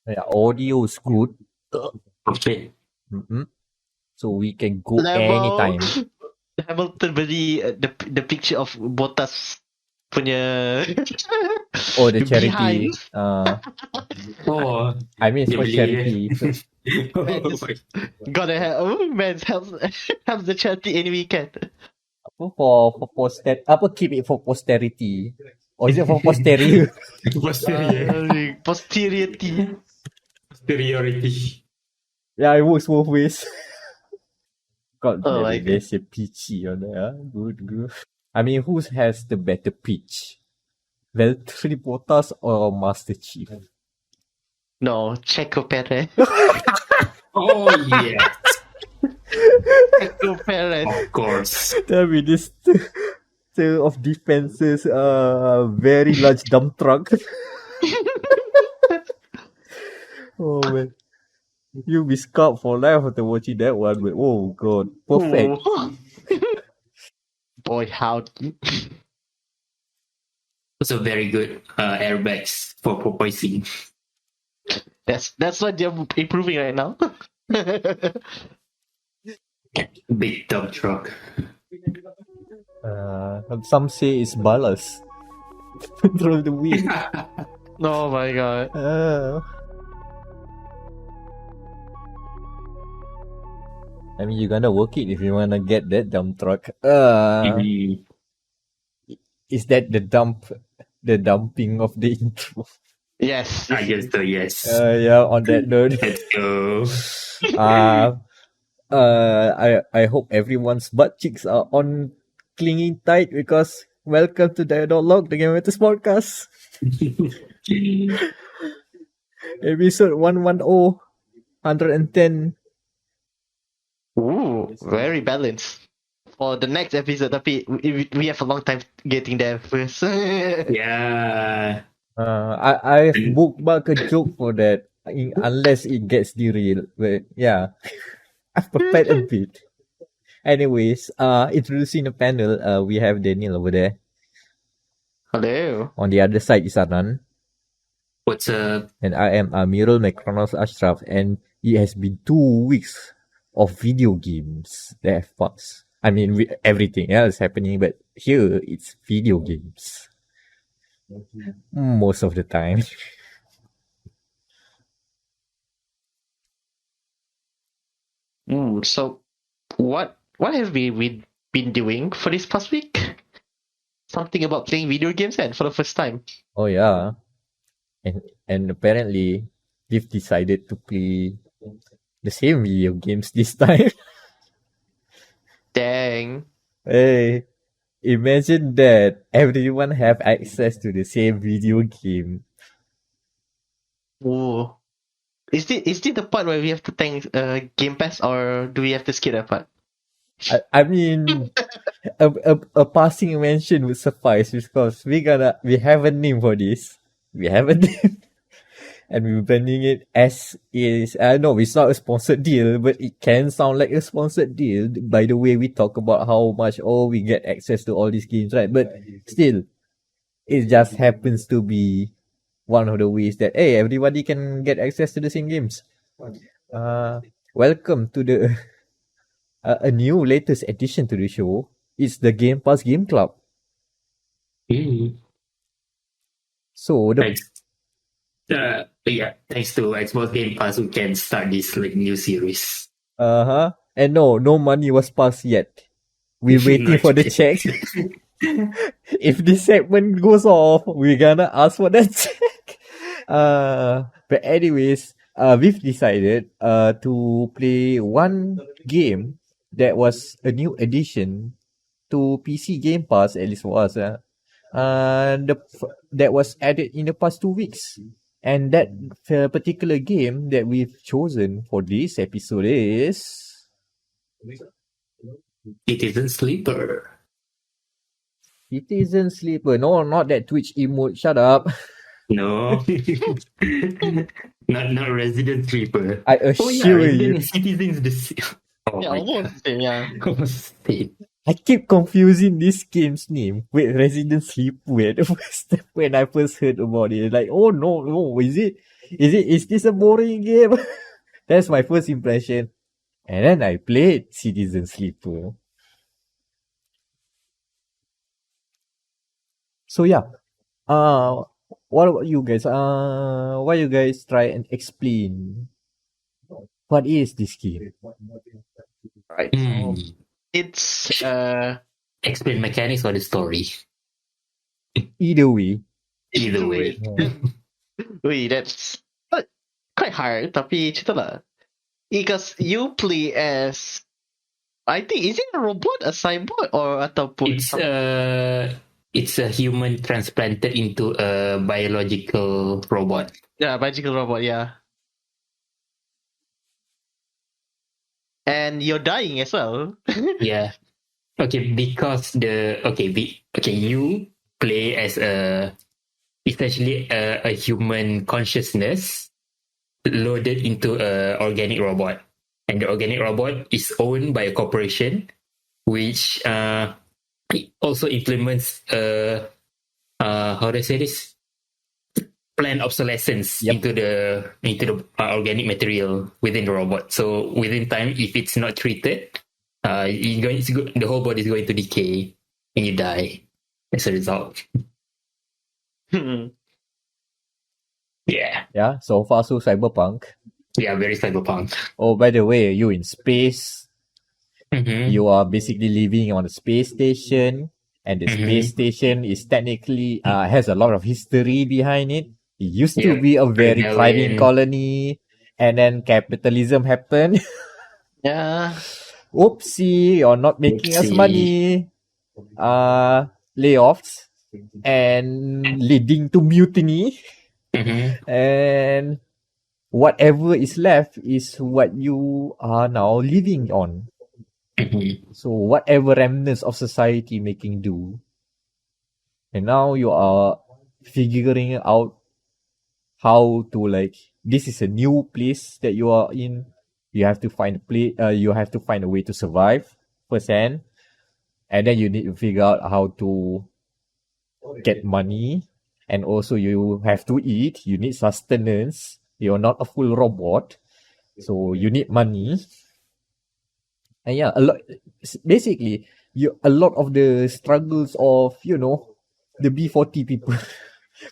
Yeah, audio is good. Okay. So we can go Level. anytime. Hamilton beli the picture of Bottas punya Oh, the charity. behind. Oh, I mean, it's dia for beli. charity. So, Man, just gotta have, man, helps the charity any weekend. keep it for posterity. Or is it for posterior? Posterity. Superiority. Yeah, it works both ways. God Oh damn my it, they say peachy on there. Huh? Good. I mean, who has the better peach? Valtteri Bottas or Master Chief? No, Checo Perez. Oh, yeah. Checo Perez. Of course. Tell me this two of defenses, very large dump truck. Oh man. You'll be scarred for life after watching that one, but oh god, perfect. Ooh. Boy, how Also very good airbags for porpoising. that's what they're improving right now. Big dump truck. Some say it's ballast. Control the wind. Oh my god. I mean, you gonna work it if you wanna get that dump truck. Is that the dumping of the intro? Yes. I guess so, yes. Yeah, on that note. Let's go. I hope everyone's butt cheeks are on clinging tight because welcome to dia.log, the Game Matters podcast. Episode 110, 110. Ooh, very balanced. For the next episode, tapi we have a long time getting there first. Yeah. I've bookmarked a joke for that, unless it gets derailed. But yeah, I've prepared a bit. Anyways, introducing the panel, we have Danial over there. Hello. On the other side is Anan. What's up? And I am Amirul Mekronos Ashraf, and it has been 2 weeks of video games that have passed. I mean, everything else happening, but here it's video games. Most of the time. So, what have we been doing for this past week? Something about playing video games and for the first time. Oh yeah, and apparently we've decided to play the same video games this time. Dang. Hey, imagine that everyone have access to the same video game. Ooh. Is this the part where we have to thank Game Pass, or do we have to skip that part? I mean, a passing mention would suffice because we have a name for this. We have a name. And we're branding it as is. No, it's not a sponsored deal, but it can sound like a sponsored deal by the way we talk about how much we get access to all these games, right? But still, it just happens to be one of the ways that everybody can get access to the same games. Welcome to the a new latest addition to the show. It's the Game Pass Game Club. So thanks to Xbox Game Pass, we can start this new series. And no money was passed yet. We're waiting for the check. If this segment goes off, we're gonna ask for that check. But anyways, we've decided to play one game that was a new addition to PC Game Pass, at least for us. That was added in the past 2 weeks. And that particular game that we've chosen for this episode is Citizen Sleeper. Citizen Sleeper. No, not that Twitch emote. Shut up. No. not Resident Sleeper. I assure you. Citizen's the same. Almost same. I keep confusing this game's name with Resident Sleeper at the first time when I first heard about it. Like, oh no, is it Is this a boring game? That's my first impression. And then I played Citizen Sleeper. So yeah. What about you guys? Why you guys try and explain what is this game? Right. Hmm. It's Explain mechanics or the story. Either way. Either way. Wait, that's quite hard. Tapi cerita lah. Because you play as, I think, is it a robot, a cyborg, or ataupun It's a human transplanted into a biological robot. yeah, magical robot, yeah. And you're dying as well. Yeah. Okay, because you play as essentially a human consciousness loaded into a organic robot, and the organic robot is owned by a corporation, which also implements how do I say this, planned obsolescence Yep. into the organic material within the robot. So within time, if it's not treated, the whole body is going to decay and you die as a result. Yeah, Yeah, so far so cyberpunk. very cyberpunk. Oh, by the way, you in space. Mm-hmm. You are basically living on a space station, and the space station is technically has a lot of history behind it. It used to Yeah, be a very rebellion. thriving colony, and then capitalism happened. Yeah. Oopsie, you're not making us Oopsie. money. Layoffs and leading to mutiny, Mm-hmm. and whatever is left is what you are now living on. Mm-hmm. So whatever remnants of society making do, and now you are figuring out how to, like, this is a new place that you are in. You have to find a place. You have to find a way to survive firsthand, and then you need to figure out how to get money, and also you have to eat. You need sustenance. You're not a full robot, so you need money. And yeah, basically, a lot of the struggles of the B40 people,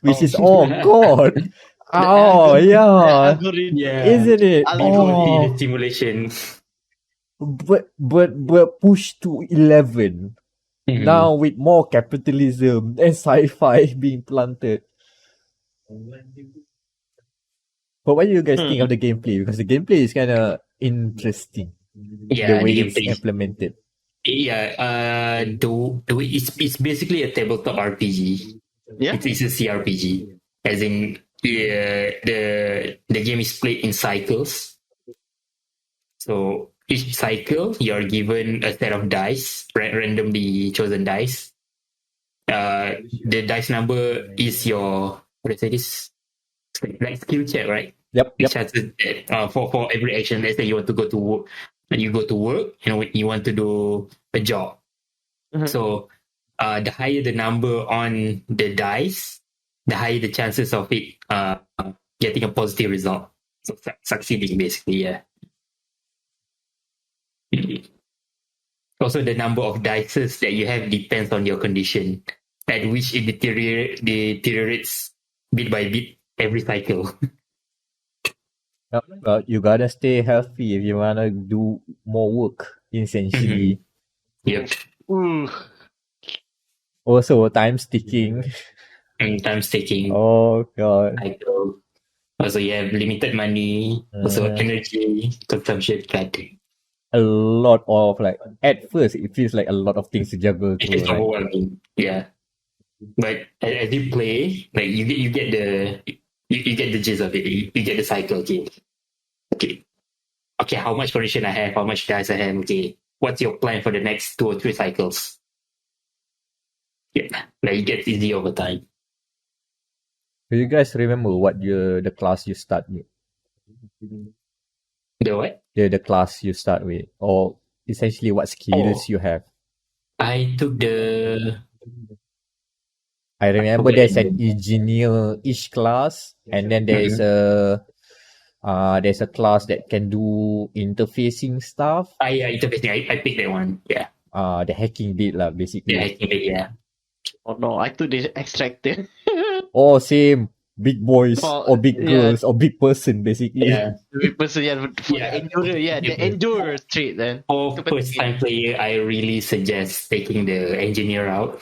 which is god, oh yeah, Yeah, isn't it? B40 the simulation. But pushed to 11 Mhm. now with more capitalism and sci-fi being planted. But what do you guys think of the gameplay? Because the gameplay is kind of interesting. Yeah, The way the it's gameplay. implemented. Yeah, the way it's basically a tabletop RPG. Yeah. It's a CRPG, as in the game is played in cycles. So each cycle you're given a set of dice, randomly chosen dice. The dice number is your, what do I say this? Like skill check, right? Yep. Which has for every action. Let's say you want to go to work, and you go to work, you want to do a job. Mhm. So the higher the number on the dice, the higher the chances of it getting a positive result. So succeeding, basically, yeah. Also, the number of dices that you have depends on your condition, at which it deteriorates bit by bit every cycle. Yep. Well, you gotta stay healthy if you wanna do more work, essentially. Yep. Ooh. Also, time's ticking. And time's taking Oh god. cycle. Also, you have limited money. Also, energy consumption. God, A lot of, like, at first it feels like a lot of things to juggle it through, is right? overwhelming. Yeah. But as you play, like you get the gist of it. You get the cycle. Okay. How much condition I have? How much dice I have? Okay. What's your plan for the next 2 or 3 cycles? Yeah, like it gets easy over time. Do you guys remember what the class you start with? The what? The class you start with, or essentially what skills you have? I took the I remember there's an engineer each class, and then there's a class that can do interfacing stuff. Yeah, interfacing. I picked that one. Yeah. The hacking bit lah, basically. Yeah, hacking bit, yeah. Oh no, I took the extractor. Oh, same. Big boys or big yeah. girls or big person, basically. Yeah. The person, for Yeah. the endurer, the endurer trait then. For first time player, I really suggest taking the engineer out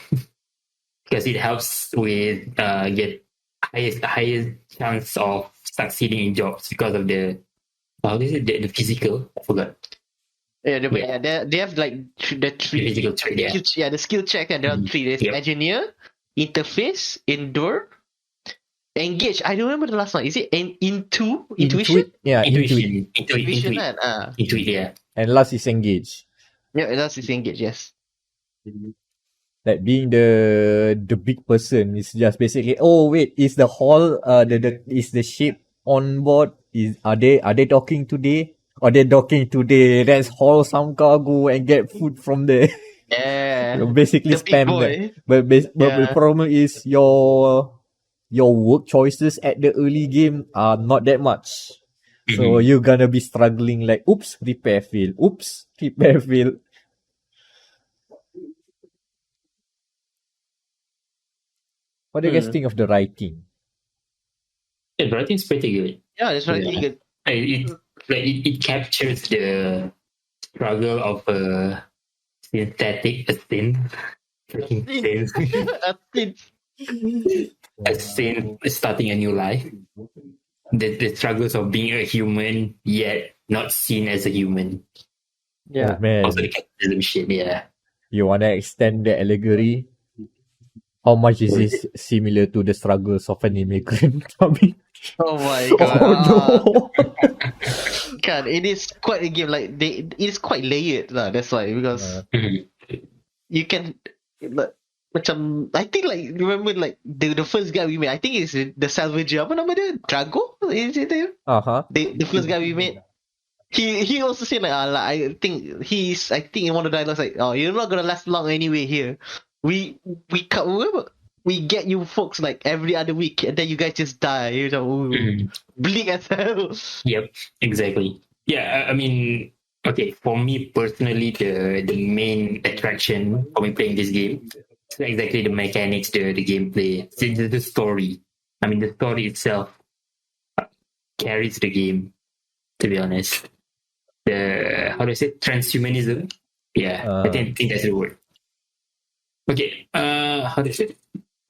because it helps with get highest chance of succeeding in jobs because of the the physical. I forgot. They have like the three physical trait. Yeah. the skill check, and there are three. There's engineer, interface, endure, engage. I don't remember the last one. Is it intuition? Yeah, Intuition. Intuit, yeah. And last is engage. Yeah, last is engage. Yes. Like being the big person is just basically, oh wait, is the hall is the ship on board? Are they docking today? Are they docking today? Let's haul some cargo and get food from there. Yeah. Basically The big spam boy. that. But the problem is your work choices at the early game are not that much. So you're gonna be struggling like, oops, repair fail. Oops, repair fail. What do you guys think of the writing? The writing is pretty good. Yeah, that's right. Yeah. It captures the struggle of a synthetic synth starting a new life. The struggles of being a human yet not seen as a human. Yeah. Oh, man. Also the capitalism shit. Yeah. You wanna extend the allegory? How much is this similar to the struggles of an immigrant coming? Oh my god. Oh no. God, it is quite a game. Like it is quite layered lah. That's why, because you can macam, I think like, remember like the first guy we made, I think is the salvager, apa nama dia? Drago? Is it there? The first guy we made. He also said like, I think in one of the dialogues like, oh, you're not gonna last long anyway here. We get you folks like every other week, and then you guys just die. You know, bleak as hell. Yep, exactly. Yeah, I mean, okay, for me personally, the main attraction for me playing this game is exactly the mechanics, the gameplay, the story. I mean, the story itself carries the game, to be honest. The, how do I say, transhumanism? Yeah, I think that's the word. Okay, how do I say it?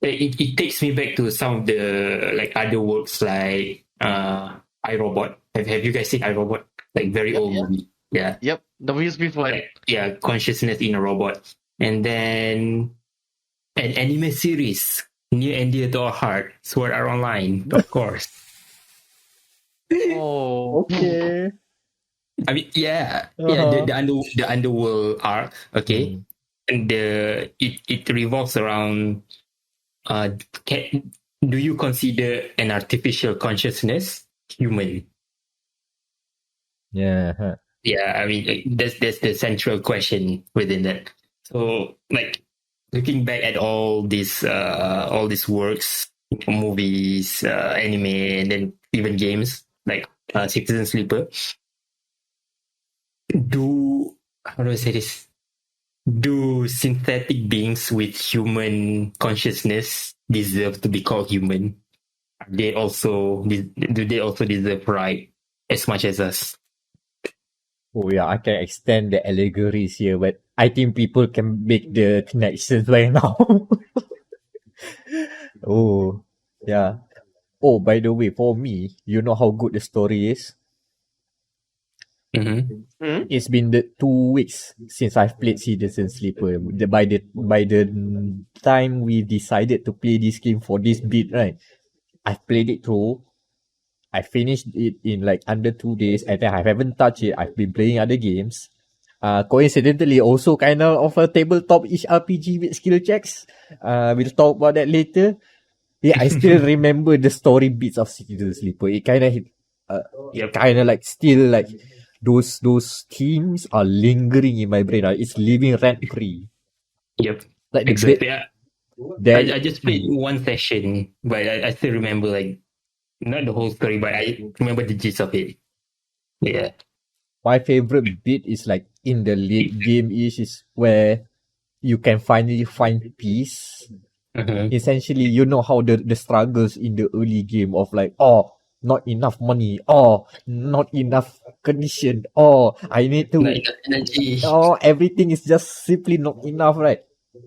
It takes me back to some of the like other works like iRobot. Have you guys seen iRobot? Like very old movie. Yeah. Yep. The views before. Yeah, consciousness in a robot. And then an anime series near and dear to our heart, Sword Art Online, of course. Oh, okay. I mean, the underworld arc, okay, and it revolves around. Do you consider an artificial consciousness human? Yeah. Yeah, I mean that's the central question within that. So, like, looking back at all these works, movies, anime, and then even games like Citizen Sleeper. How do I say this? Do synthetic beings with human consciousness deserve to be called human? Do they also deserve right as much as us? Oh yeah, I can extend the allegories here, but I think people can make the connections right now. Oh, yeah. Oh, by the way, for me, you know how good the story is? It's been 2 weeks since I've played Citizen Sleeper. By the time we decided to play this game for this bit, right? I've played it through. I finished it in like under 2 days, and then I haven't touched it. I've been playing other games. Coincidentally, also kind of a tabletop-ish RPG with skill checks. We'll talk about that later. Yeah, I still remember the story bits of Citizen Sleeper. It kind of like still like those themes are lingering in my brain. It's living rent free. Yep. Like exactly. Then I just played one session, but I still remember like not the whole story, but I remember the gist of it. Yeah. my favorite bit is like in the late game is where you can finally find peace. Mm-hmm. Essentially, you know how the struggles in the early game of like, oh, not enough money, oh, not enough condition, oh, I need Not to, enough energy. oh, everything is just simply not enough, right?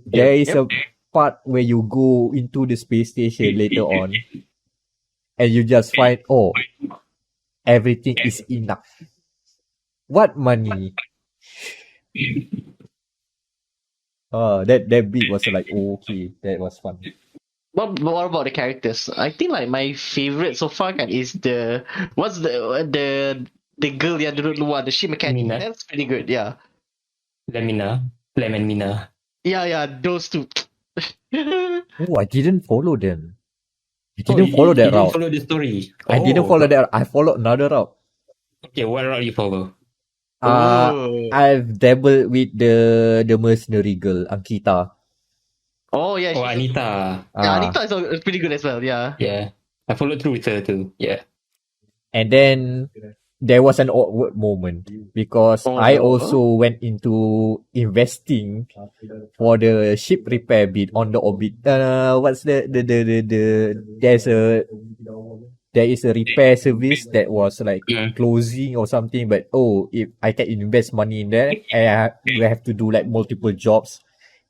There Yep. is a part where you go into the space station later on and you just find, oh, everything is enough. What money? Oh, that bit was like, okay, that was fun. What about the characters? I think like my favorite so far is the what's the girl yang duduk luar, the ship mechanic. Mina. That's pretty good. Yeah. Lemon Mina. Yeah, those two. Oh, I didn't follow them. I Oh, didn't follow you that didn't route. follow the story. I didn't Oh, follow that. I followed another route. okay, what route you follow? Oh. I've dabbled with the mercenary girl, Ankita. Oh yeah. Oh, Anita. Yeah, Anita is pretty good as well. Yeah. Yeah. I followed through with her too. Yeah. And then there was an awkward moment because Oh I no. also went into investing for the ship repair bit on the orbit. What's the there is a repair service that was like closing or something, but if I can invest money in there, we have to do like multiple jobs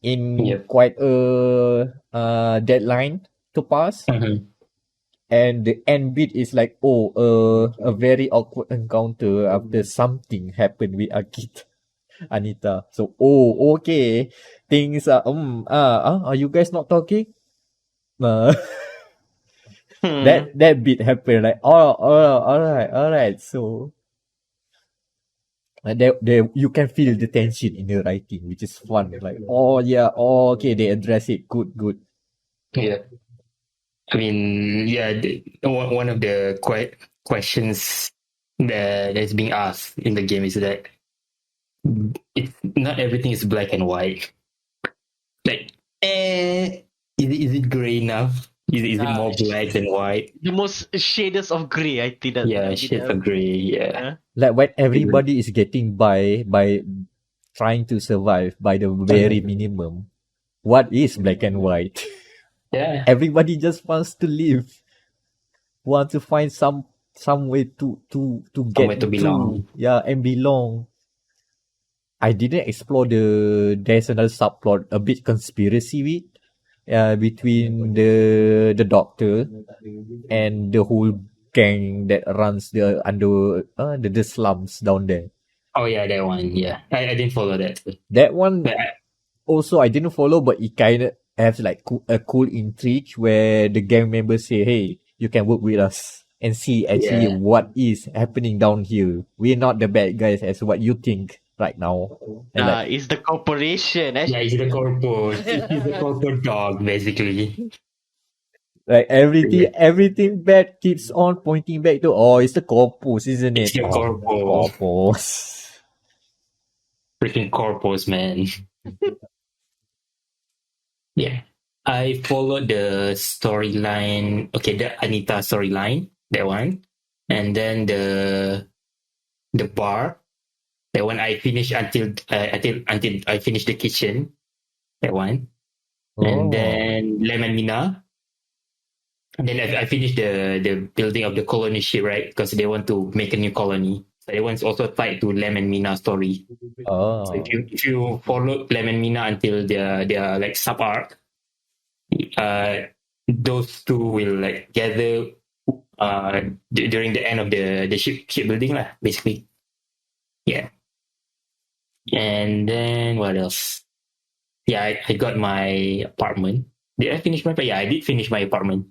in Yep. quite a deadline to pass. Mm-hmm. And the end bit is like, a very awkward encounter after something happened with Anita. So, okay, things are, are you guys not talking? That bit happened, like, all right. So, there you can feel the tension in the writing, which is fun. Like, okay, they address it. Good. Yeah. I mean, yeah, one of the questions that's being asked in the game is that it's not everything is black and white. Like, is it gray enough? Is it more black than white? The most shades of grey, I think that. Yeah, shades of gray. Yeah. Like when everybody is getting by trying to survive by the very minimum, what is black and white? Yeah. Everybody just wants to live, want to find some way to get Somewhere to belong. and belong. I didn't explore there's another subplot, a bit conspiracy between the doctor and the whole gang that runs the slums down there. Oh yeah, that one. Yeah, I didn't follow that. That one But also I didn't follow, but it kind of has like a cool intrigue where the gang members say, "Hey, you can work with us and see actually what is happening down here. We're not the bad guys as what you think right now." And it's the corporation. yeah, he's the corporate. He's the corporate dog, basically. like everything bad keeps on pointing back to it's the corpus, isn't it? It's the corpus. Corpus. Freaking corpus, man. Yeah. I followed the storyline. Okay, the Anita storyline, that one. And then the bar. That one I finished until I finished the kitchen. That one. And then Lemon Mina. And then I finished the building of the colony ship, right? Because they want to make a new colony. So that one's also tied to Lemon Mina story. Oh. So if you follow Lemon Mina until their like sub arc, those two will like gather during the end of the shipbuilding lah, basically. Yeah. And then what else? Yeah, I got my apartment. Did I finish my? Yeah, I did finish my apartment.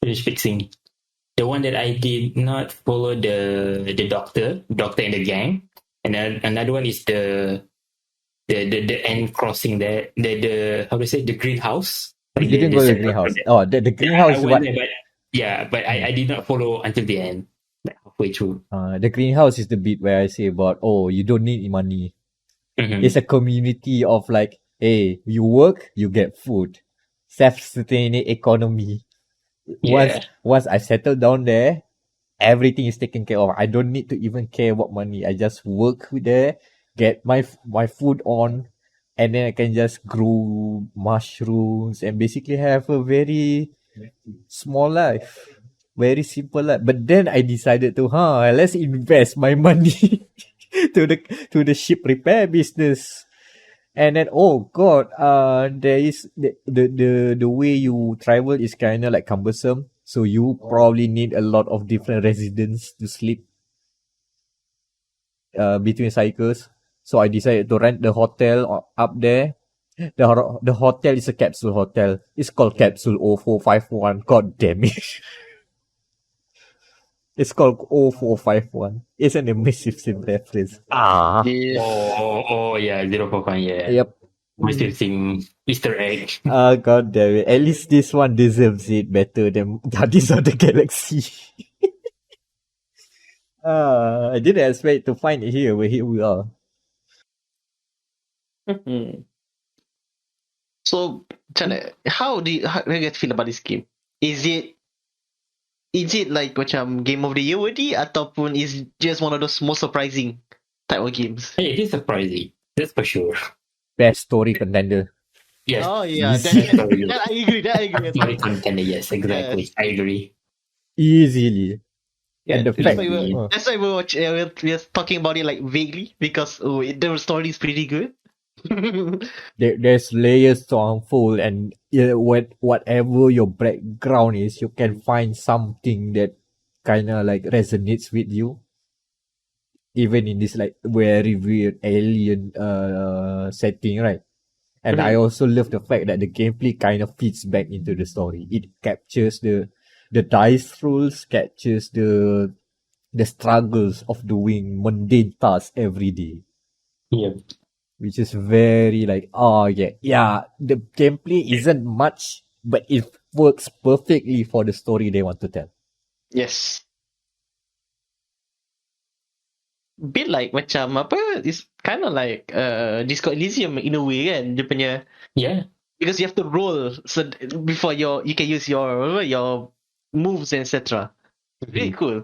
Finish fixing. The one that I did not follow the doctor and the gang, and then another one is the end crossing there. The how do I say, the greenhouse? You didn't go to the greenhouse. Oh, the greenhouse. I went there, but I did not follow until the end, like halfway through. The greenhouse is the bit where I say about you don't need money. Mm-hmm. It's a community of like Hey, you work, you get food. Self-sustaining economy. Yeah. Once I settle down there, everything is taken care of. I don't need to even care about money. I just work there, get my food on, and then I can just grow mushrooms and basically have a very small life. Very simple life. But then I decided to, let's invest my money to the ship repair business. And then, oh god, there is the way you travel is kind of like cumbersome. So you probably need a lot of different residents to sleep between cycles. So I decided to rent the hotel up there. The hotel is a capsule hotel. It's called Capsule 0451. God damn it. It's called 0451. It's an immersive sim reference. Yeah. Oh, yeah, 041, yeah. Yep. Mr. Sim Easter egg. God damn it. At least this one deserves it better than Guardians of the Galaxy. I didn't expect to find it here, but here we are. So, macam mana, how do you guys feel about this game? Is it like macam game of the year worthy ataupun is just one of those most surprising type of games? Hey, it is surprising. That's for sure. Best story contender. Yes. Oh yeah, Easy. that I agree. Story content, yes, exactly. Yes. I agree. Easily. And the That's fact, why we're talking about it like vaguely because the story is pretty good. there's layers to unfold, and whatever your background is, you can find something that kind of like resonates with you. Even in this like very weird alien setting, right? And I also love the fact that the gameplay kind of fits back into the story. It captures the dice rolls, captures the struggles of doing mundane tasks every day, Yeah. which is very like, oh yeah. The gameplay isn't much, but it works perfectly for the story they want to tell. Yes. Bit like macam apa, it's kind of like Disco Elysium in a way kan, dia punya, Yeah. because you have to roll so before you can use your moves and etc. Very cool.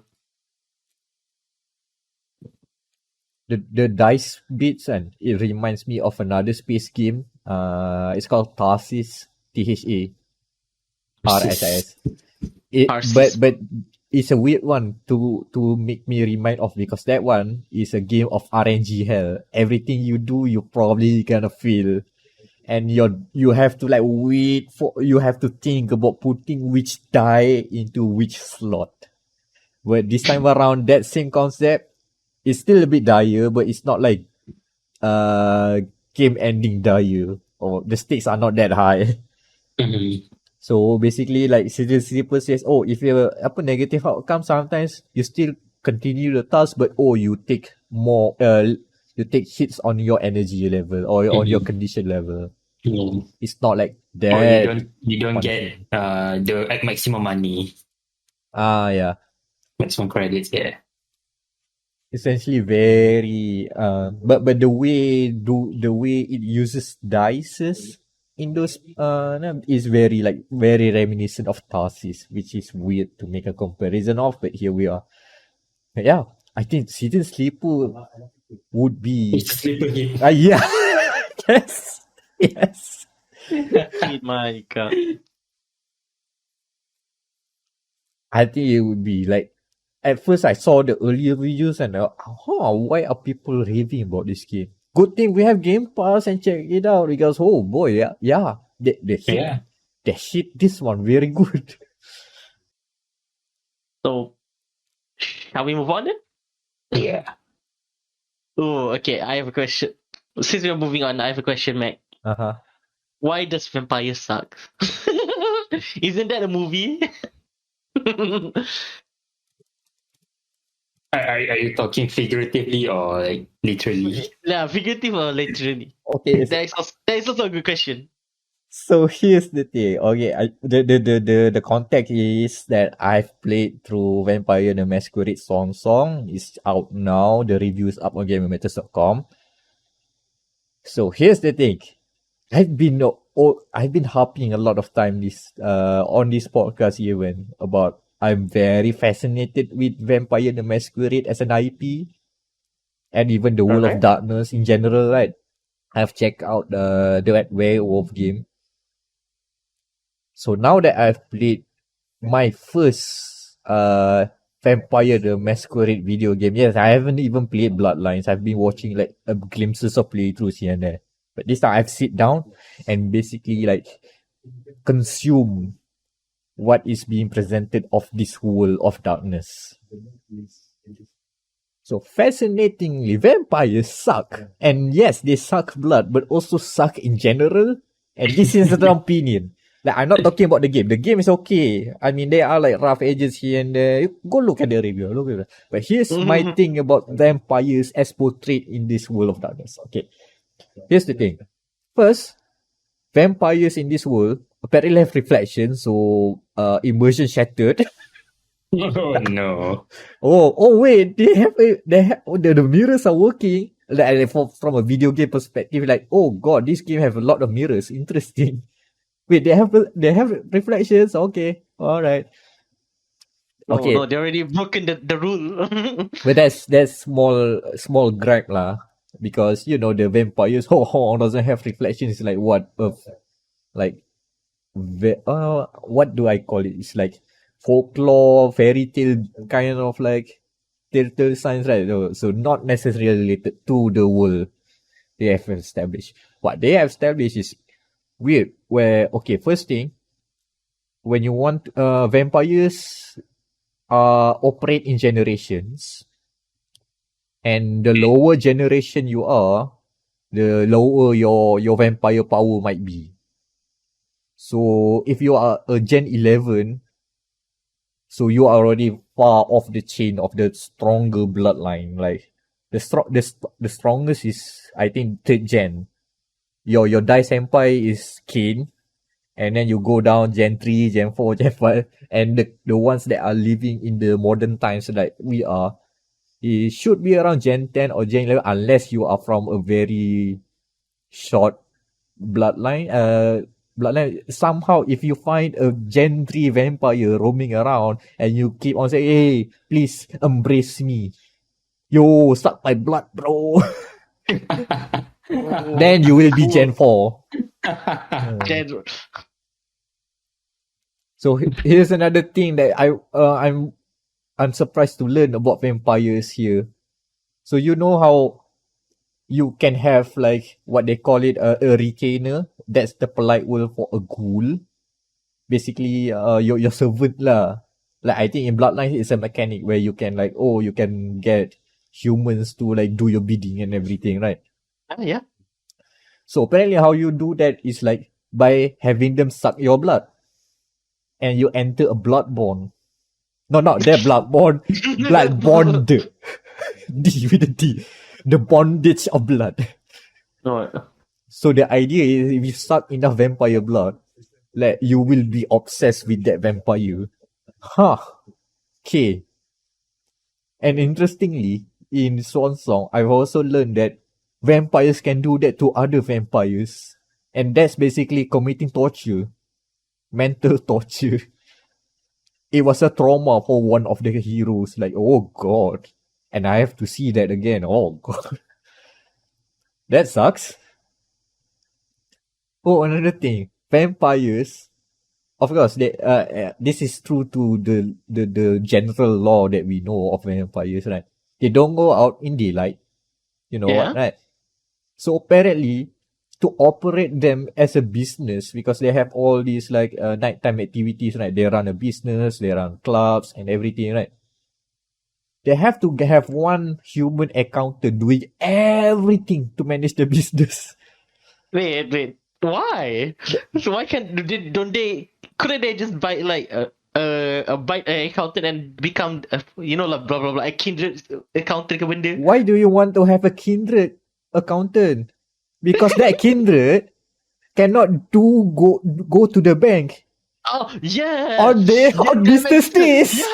The dice bits, and it reminds me of another space game. It's called Tarsis, THARSIS. Tarsis. But it's a weird one to make me remind of, because that one is a game of RNG hell. Everything you do, you probably gonna fail, and you have to like wait for, you have to think about putting which die into which slot. But this time around, that same concept is still a bit dire, but it's not like game ending dire, or the stakes are not that high. So basically, like Sleeper says, oh, if you have a negative outcome, sometimes you still continue the task, but you take more, you take hits on your energy level or on your condition level. It's not like that. Or you don't get the maximum money, Yeah. maximum credits. Yeah. Essentially very but the way it uses dices in those is very reminiscent of Tarsis, which is weird to make a comparison of, but here we are. But yeah, I think Citizen Sleeper would be It's a sleeper hit. yeah. yes My God. I think it would be like, at first I saw the earlier videos and why are people raving about this game? Good thing we have Game Pass and check it out, because oh boy, they hit this one very good. So, shall we move on then? Yeah. Oh, okay. I have a question. Since we're moving on, I have a question, Mac. Why does Vampire suck? Isn't that a movie? Are you talking figuratively or like literally? Yeah, figurative or literally? Okay, That is also a good question. so here's the thing. Okay, the context is that I've played through Vampire the Masquerade Swansong. It's out now. The reviews up on GamerMatters.com. So here's the thing. I've been harping a lot of time on this podcast even about I'm very fascinated with Vampire the Masquerade as an IP and even the World of Alright. Darkness in general, right? I've checked out the werewolf game. So now that I've played my first Vampire the Masquerade video game, yes, I haven't even played Bloodlines. I've been watching like glimpses of playthroughs here and there. But this time I've sit down and basically like consume what is being presented of this world of darkness. So fascinatingly, vampires suck. And yes, they suck blood, but also suck in general. And this is an opinion. Like, I'm not talking about the game. The game is okay. I mean, there are like rough edges here and there. You go look at the review. Look at that. But here's my thing about vampires as portrayed in this world of darkness. Okay. Here's the thing. First, vampires in this world apparently have reflections, so immersion shattered. Oh no. Oh wait, the mirrors are working. Like from a video game perspective, like, oh god, this game have a lot of mirrors. Interesting. Wait, they have reflections. Okay, all right. Okay, No, they already broken the rule. but that's small gripe lah. Because you know the vampires doesn't have reflections. Like what of like what do I call it? It's like folklore, fairy tale kind of like telltale signs, right? So not necessarily related to the world they have established. What they have established is weird. Where okay, first thing, when you want vampires operate in generations, and the lower generation you are, the lower your vampire power might be. So if you are a Gen 11, so you are already far off the chain of the stronger bloodline. Like the strongest is I think 3rd gen. Your Dai Senpai is Kin, and then you go down Gen 3, Gen 4, Gen 5, and the ones that are living in the modern times like we are, it should be around Gen 10 or Gen 11 unless you are from a very short bloodline. Somehow if you find a Gen 3 vampire roaming around and you keep on saying, hey, please embrace me, yo, suck my blood, bro. Then you will be Gen 4. So here's another thing that I'm surprised to learn about vampires here. So you know how you can have like what they call it a retainer. That's the polite word for a ghoul. Basically, your servant lah. Like I think in Bloodlines it's a mechanic where you can like you can get humans to like do your bidding and everything, right? Yeah. So apparently how you do that is like by having them suck your blood. And you enter a blood bond. No, not that blood bond. Blood bond. D with a D. The bondage of blood. No. So the idea is if you suck enough vampire blood, like you will be obsessed with that vampire. Okay. And interestingly, in Swansong, I've also learned that vampires can do that to other vampires. And that's basically committing torture. Mental torture. It was a trauma for one of the heroes. Like, oh god. And I have to see that again. Oh god. That sucks. Oh, another thing. Vampires, of course, this is true to the general law that we know of vampires, right? They don't go out in daylight. You know what, right? So apparently, to operate them as a business, because they have all these like nighttime activities, right? They run a business, they run clubs and everything, right? They have to have one human accountant doing everything to manage the business. Wait. Why? So why couldn't they just buy like buy an accountant and become like blah blah blah a kindred accountant ke benda? Why do you want to have a kindred accountant? Because that kindred cannot go to the bank. Oh yeah. On business days. Yeah.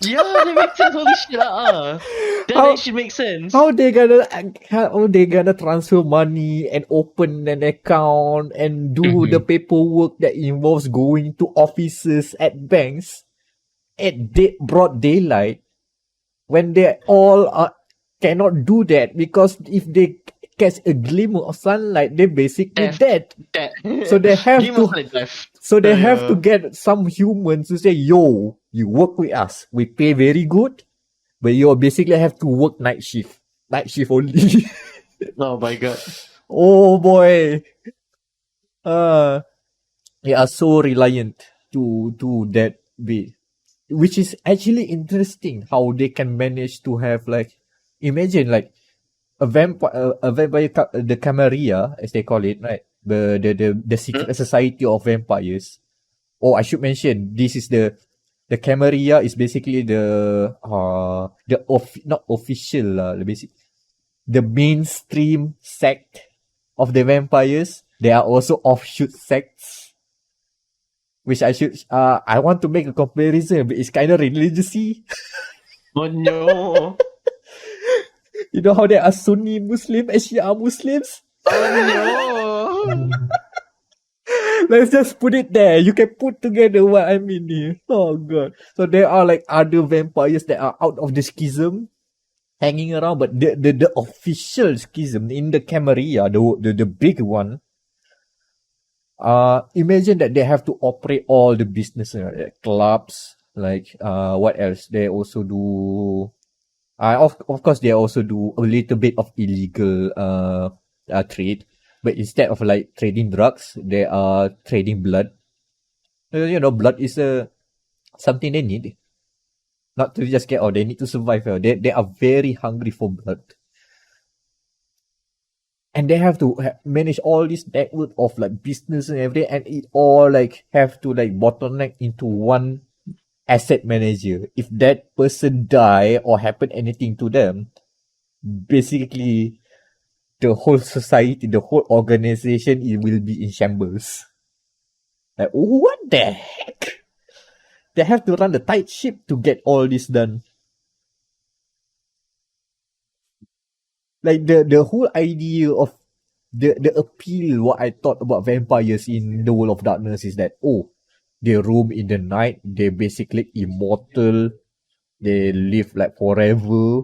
Yeah, that makes sense. Holy shit, that How- actually makes sense. How they gonna transfer money and open an account and do the paperwork that involves going to offices at banks at broad daylight when they all cannot do that because if they catch a glimmer of sunlight, they're basically dead. That. So they have Give to. us like death. So they have to get some humans to say, "Yo, you work with us. We pay very good, but you basically have to work night shift only." Oh my god. Oh boy. They are so reliant to that bit, which is actually interesting how they can manage to have like, imagine like a vampire, the Camarilla as they call it, right? The secret society of vampires. Oh, I should mention this is the Camarilla is basically not official the mainstream sect of the vampires. There are also offshoot sects, which I want to make a comparison, but it's kind of religious-y. Oh no. You know how there are Sunni Muslim and Shia Muslims? Oh no. Let's just put it there. You can put together what I mean here. Oh god. So there are like other vampires that are out of the schism hanging around, but the official schism in the Camarilla, the big one, imagine that they have to operate all the business, like clubs, like what else? They also do of course they also do a little bit of illegal trade, but instead of like trading drugs, they are trading blood. You know, blood is something they need. Not to just get, they need to survive. They are very hungry for blood. And they have to manage all this network of like business and everything, and it all like have to like bottleneck into one asset manager. If that person die or happen anything to them, basically the whole society, the whole organization, it will be in shambles. Like, what the heck? They have to run the tight ship to get all this done. Like the whole idea of the appeal, what I thought about vampires in the World of Darkness is that, they roam in the night, they're basically immortal, they live like forever,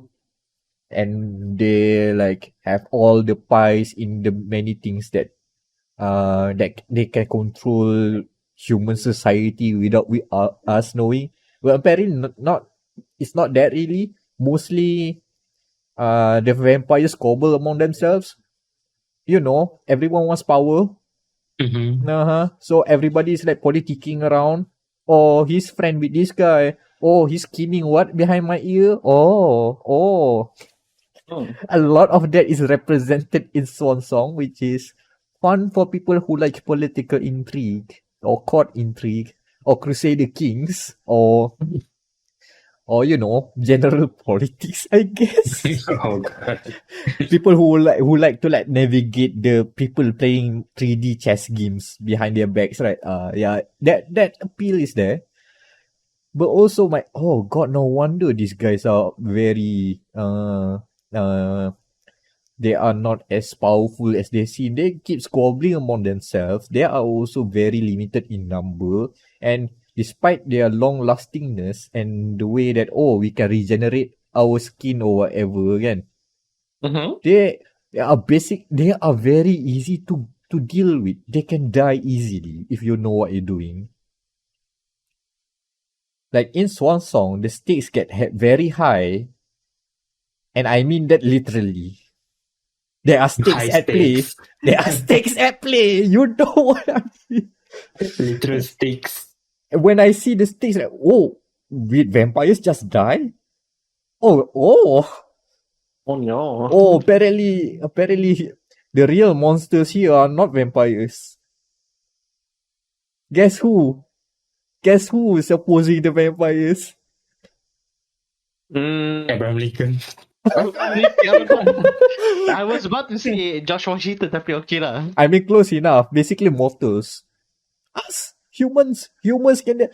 and they like have all the pies in the many things that they can control human society without us knowing. Well, apparently not. It's not that really. Mostly, the vampires squabble among themselves. You know, everyone wants power. So everybody is like politicking around. Oh, he's friend with this guy. Oh, he's scheming what behind my ear? Oh. A lot of that is represented in Swansong, which is fun for people who like political intrigue or court intrigue or Crusader Kings or you know, general politics, I guess. Oh god. People who like to like navigate the people playing 3D chess games behind their backs, right? Yeah, that appeal is there. But also oh god, no wonder these guys are very they are not as powerful as they seem. They keep squabbling among themselves. They are also very limited in number, and despite their long lastingness and the way that we can regenerate our skin or whatever again, they are very easy to deal with. They can die easily if you know what you're doing. Like in Swansong, the stakes get very high, and I mean that literally. There are stakes at play. There are stakes at play. You know what I mean? Literal stakes. When I see the stakes, like, will vampires just die? Oh no. Oh, apparently, the real monsters here are not vampires. Guess who? Guess who is opposing the vampires? Abraham Lincoln. I was about to say Josh Washington, tapi okay lah. I mean, close enough. Basically, mortals. Us, humans can.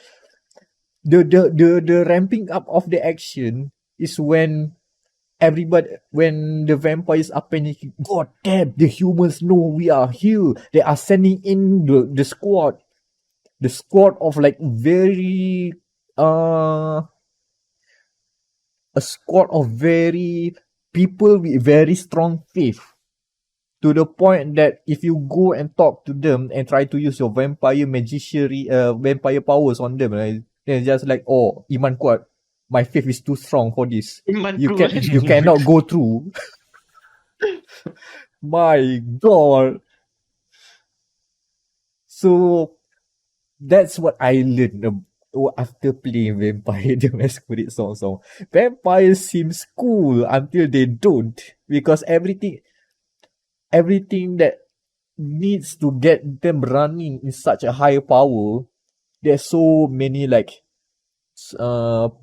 the ramping up of the action is when the vampires are panicking. God damn, the humans know we are here. They are sending in the squad. The squad of like very a squad of very people with very strong faith, to the point that if you go and talk to them and try to use your vampire powers on them, right, they're just like, oh, iman kuat, my faith is too strong for this. Iman You kuat. cannot go through. My God. So that's what I learned after playing Vampire the Masquerade Song. Vampires seems cool until they don't, because everything that needs to get them running in such a high power, there's so many like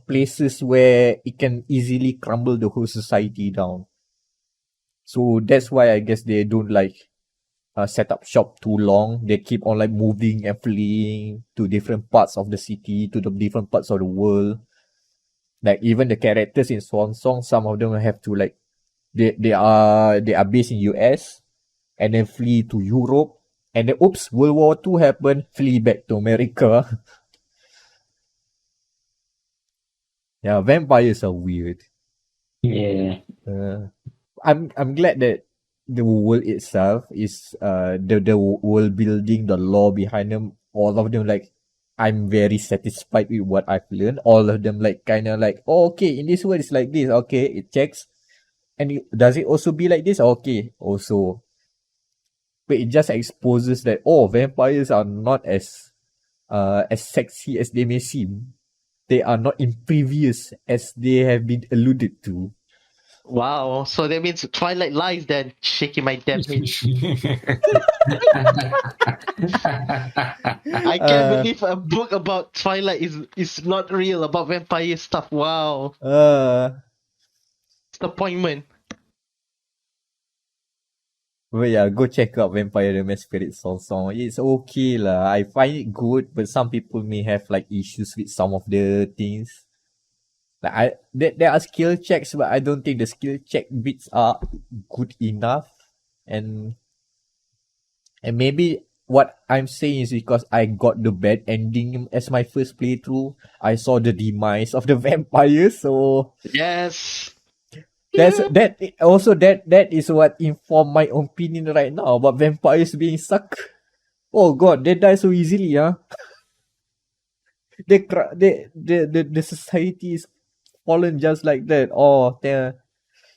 places where it can easily crumble the whole society down. So that's why I guess they don't like set up shop too long. They keep on like moving and fleeing to different parts of the city, to the different parts of the world. Like even the characters in Swansong, some of them have to like they are based in US and then flee to Europe, and then oops, World War II happened, flee back to America. Yeah, vampires are weird. Yeah. I'm glad that the world itself is the world building, the lore behind them, all of them, like I'm very satisfied with what I've learned. All of them like kind of like, oh, okay, in this world it's like this, okay, it checks. And does it also be like this? Okay, also. But it just exposes that, oh, vampires are not as sexy as they may seem. They are not impervious as they have been alluded to. Wow, so that means Twilight lies then, shaking my damn head. I can't believe a book about Twilight is not real, about vampire stuff. Wow. Disappointment. But yeah, go check out Vampire the Masquerade Song. It's okay lah. I find it good, but some people may have like issues with some of the things. Like there are skill checks, but I don't think the skill check bits are good enough. And maybe what I'm saying is because I got the bad ending as my first playthrough. I saw the demise of the vampires, so Yes. that is what informed my opinion right now about vampires being suck. Oh god, they die so easily, huh? The society is fallen just like that. Oh, they're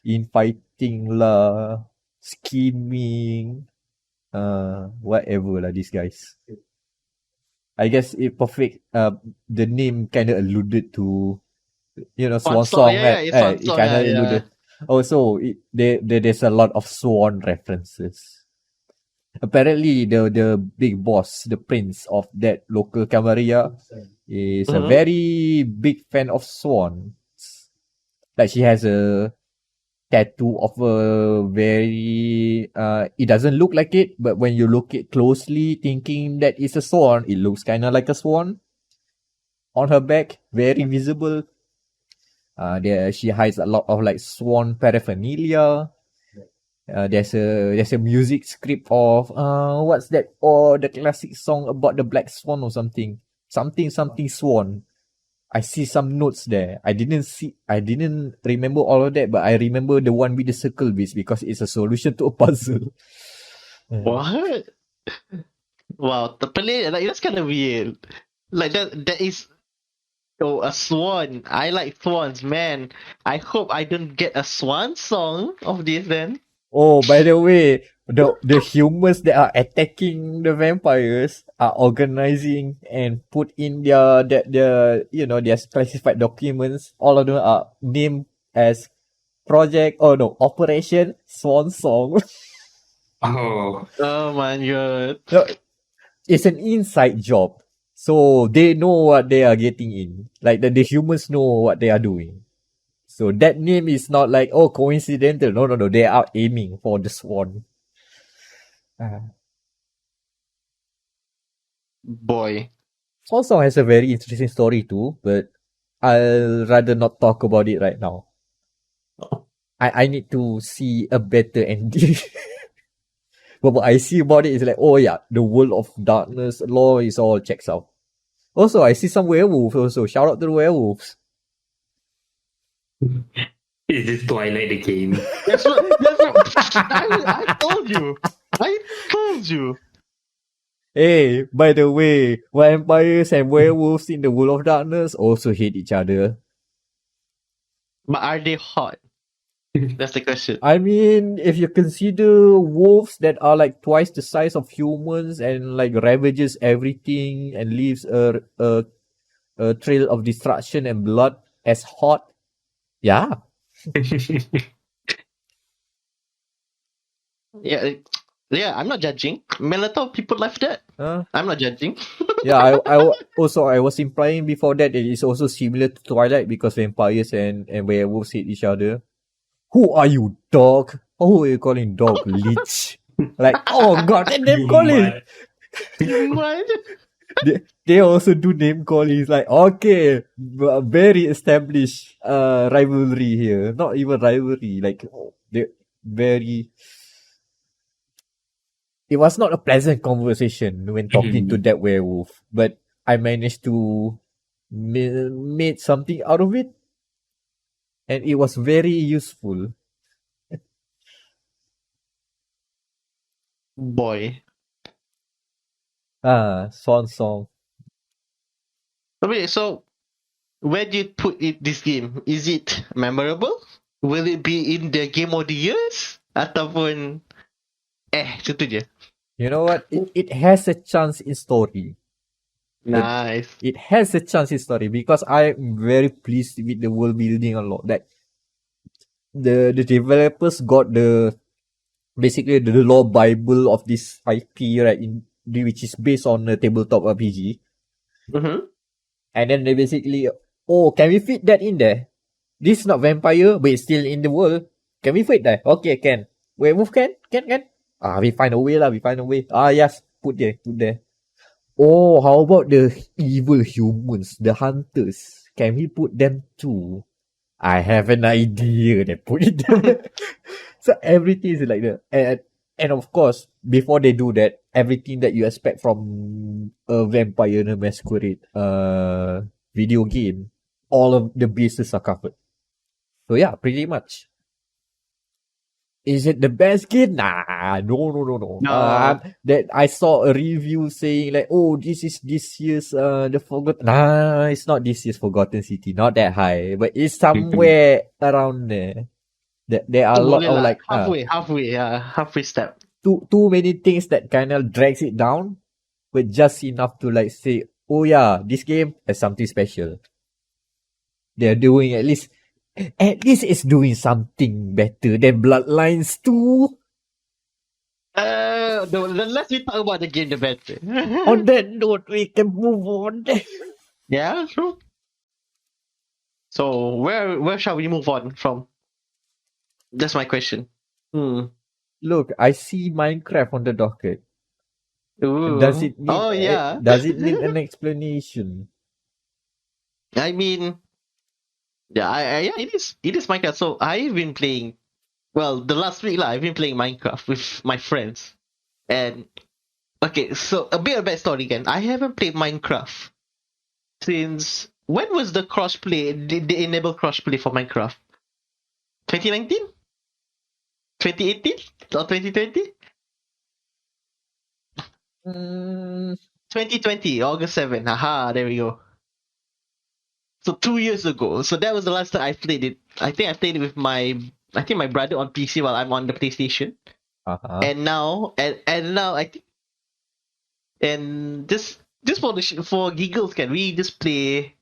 infighting lah, scheming, whatever lah, these guys. I guess it perfect. The name kind of alluded to, Swansong. It kind of alluded. Also, there's a lot of swan references. Apparently, the big boss, the prince of that local Camarilla, is a very big fan of swans. Like she has a tattoo of a very it doesn't look like it, but when you look it closely, thinking that it's a swan, it looks kind of like a swan on her back, very visible. There she hides a lot of like swan paraphernalia. There's a music script of what's that? Or the classic song about the black swan or something swan. I see some notes there. I didn't remember all of that, but I remember the one with the circle bits because it's a solution to a puzzle. What? Wow, the play, like that's kind of weird. Like that is a swan. I like swans, man. I hope I don't get a swan song of this then. Oh, by the way, the humans that are attacking the vampires are organizing and put in their classified documents. All of them are named as Operation Swansong. Oh my god. No, it's an inside job. So they know what they are getting in. Like the humans know what they are doing. So that name is not like, oh, coincidental. No. They are aiming for the swan. Boy. Swansong has a very interesting story too, but I'll rather not talk about it right now. I need to see a better ending. But what I see about it is like, oh yeah, the world of darkness law is all checks out. Also, I see some werewolves also. Shout out to the werewolves. Is this Twilight the game? That's what. I told you. I told you. Hey, by the way, vampires and werewolves in the world of darkness also hate each other. But are they hot? That's the question. I mean, if you consider wolves that are like twice the size of humans and like ravages everything and leaves a trail of destruction and blood as hot, yeah. Yeah. I'm not judging. Melatonin people left that. I'm not judging. Yeah, I was implying before that it is also similar to Twilight because vampires and werewolves hate each other. Who are you, dog? Oh, you're calling dog Leech. Like, oh god, that name calling. What? They also do name calling. It's like, okay, very established rivalry here. Not even rivalry, like they very. It was not a pleasant conversation when talking to that werewolf, but I managed to made something out of it, and it was very useful. Boy. Swansong. Okay, so where do you put this game? Is it memorable? Will it be in the game of the years? Ataupun itu je. You know what? It has a chance in story. Nice. It has a chance in story because I'm very pleased with the world building a lot. That the developers got basically the law bible of this IP, right? Which is based on a tabletop RPG. Mm-hmm. And then they basically, oh, can we fit that in there? This is not vampire, but it's still in the world. Can we fit that? Okay, can. Werewolf can? Can. We find a way lah. Yes, put there. Oh, how about the evil humans, the hunters? Can we put them too? I have an idea. They put it there. So everything is like that. And of course, before they do that, everything that you expect from a Vampire and a Masquerade video game, all of the bases are covered. So yeah, pretty much. Is it the best game? Nah, no. No. That I saw a review saying like, oh, this is this year's the Forgotten. Nah, it's not this year's Forgotten City. Not that high, but it's somewhere around there. There are a lot of like halfway step. Too many things that kind of drags it down, but just enough to like say, oh yeah, this game has something special. They're doing at least it's doing something better than Bloodlines 2. The less we talk about the game, the better. On that note, we can move on. Yeah, true. So where shall we move on from? That's my question. Look, I see Minecraft on the docket. Ooh. Does it need? Does it need an explanation? I mean, yeah, it is Minecraft. So I've been playing. Well, the last week I've been playing Minecraft with my friends, and okay, so a bit of backstory again. I haven't played Minecraft since when was the crossplay? Did they enable crossplay for Minecraft? 2019? 2018 or 2020? 2020, August 7. Aha, there we go. So 2 years ago. So that was the last time I played it. I think I played it with my brother on PC while I'm on the PlayStation. And now I think, and just for giggles, can we just play?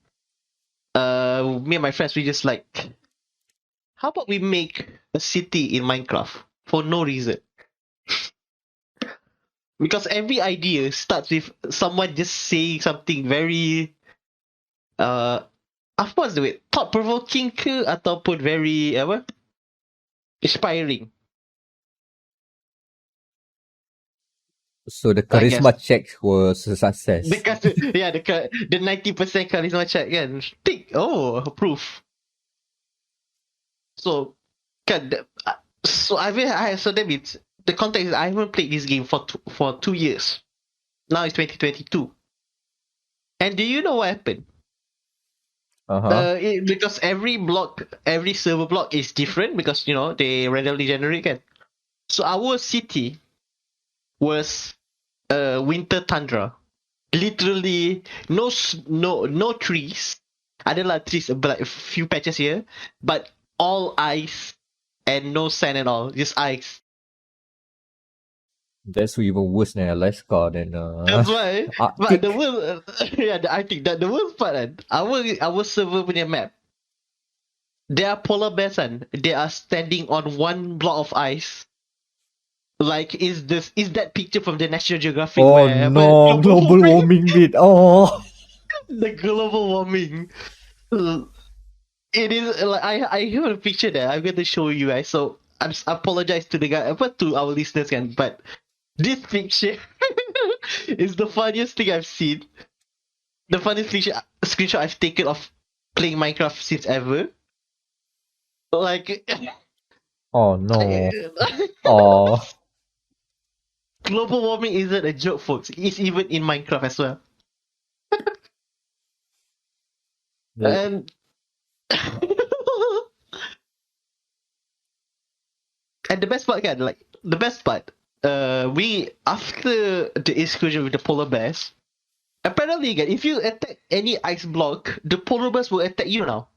Me and my friends, we just like, how about we make a city in Minecraft for no reason? Because every idea starts with someone just saying something very of course, thought-provoking ke ataupun very inspiring. So the I guess. charisma check was a success. Because the 90% charisma check kan. Tick. Oh, proof. So kan so so that means the context is I haven't played this game for 2 years. Now it's 2022. And do you know what happened? Because every server block is different because they randomly generate kan. So our city was winter tundra. Literally no trees. Adalah trees, but like a few patches here, but all ice and no sand at all, just ice. That's even worse than Alaska. That's why. Arctic. But the world, I think that the worst part kan, our server punya map, there are polar bears kan, they are standing on one block of ice. Like is that picture from the National Geographic Oh where no, global warming bit. Oh, the global warming. It is like I have a picture there. I'm going to show you guys. So I apologize to the guy, but to our listeners can. But this picture is the funniest thing I've seen. The funniest screenshot I've taken of playing Minecraft since ever. Like, oh no. Oh. Global warming isn't a joke, folks. It's even in Minecraft as well. And and the best part kan, like the best part, we after the excursion with the polar bears, apparently kan, if you attack any ice block, the polar bears will attack you now.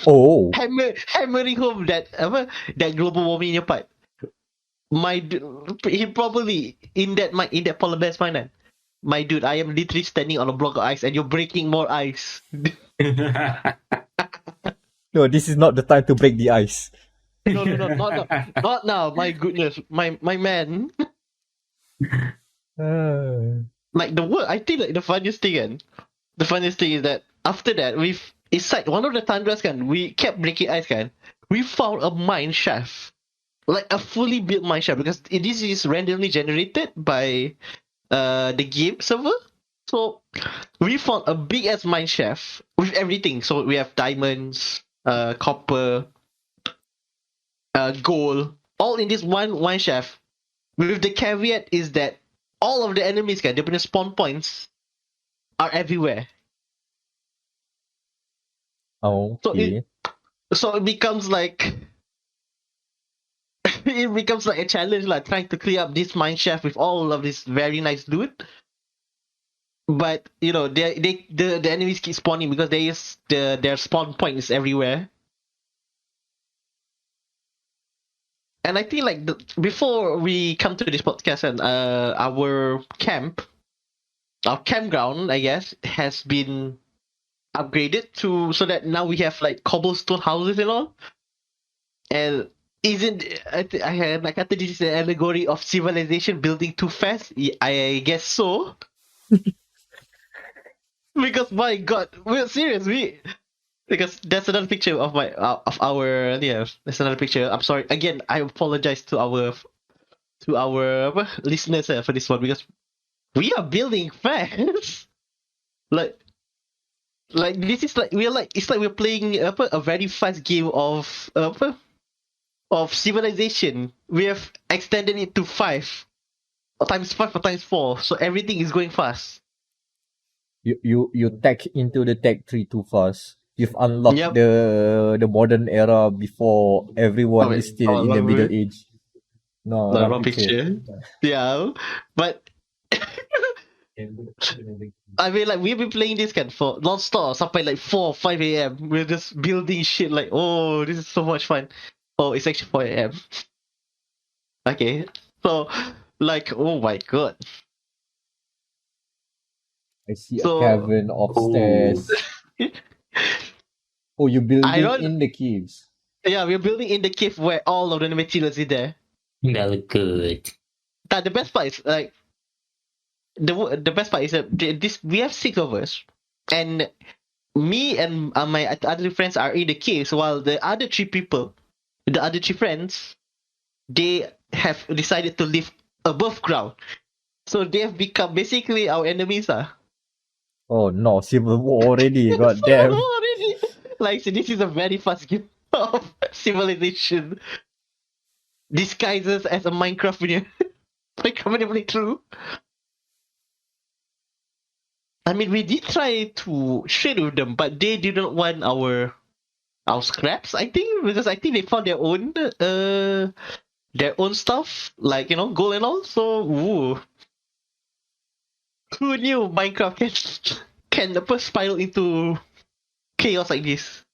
Oh. Hammering home that global warming part. He probably in that polar bear's mind kan, my dude, I am literally standing on a block of ice and you're breaking more ice. No, this is not the time to break the ice. No, not now. My goodness, my man. Like I think like the funniest thing is that after that it's like one of the tundras kan, we kept breaking ice kan. We found a mine shaft, like a fully built mine shaft because this is randomly generated by the game server. So we found a big ass mine shaft with everything. So we have diamonds, copper, gold, all in this one mine shaft. With the caveat is that all of the enemies kan, their spawn points are everywhere. Okay. So it becomes like a challenge like trying to clear up this mine shaft with all of this very nice loot. But the enemies keep spawning because their spawn point is everywhere. And I think like before we come to this podcast and our campground, I guess, has been upgraded so that now we have like cobblestone houses and all. And I kata this is an allegory of civilization building too fast. I guess so. Because my God, we're serious. Because that's another picture of our That's another picture. I'm sorry again. I apologize to our listeners for this one because we are building fast. like this is like it's like we're playing a very fast game of civilization. We have extended it to 5 or times 5 or times 4, so everything is going fast. You tech into the tech tree too fast. You've unlocked the modern era before everyone is still in the Middle Age. No, wrong picture. Yeah, but I mean, like we've been playing this kind for non-stop, sampai like 4 or 5 a.m. We're just building shit like, oh, this is so much fun. Oh, it's actually 4 a.m. Okay, so like, oh my God. I see a cavern upstairs. Oh, you're building in the caves. Yeah, we're building in the cave where all of the materials is there. That look good. The best part is like the best part is that we have 6 of us, and me and my other friends are in the caves, while the other 3 friends, they have decided to live above ground. So they have become basically our enemies. Oh no, Civil War already. God Civil damn. War already. Like, so this is a very fast game of civilization disguises as a Minecraft video. Minecraft playthrough. I mean, we did try to trade with them, but they didn't want our scraps. I think because I think they found their own stuff, like gold and all. So, who knew Minecraft can spiral into chaos like this?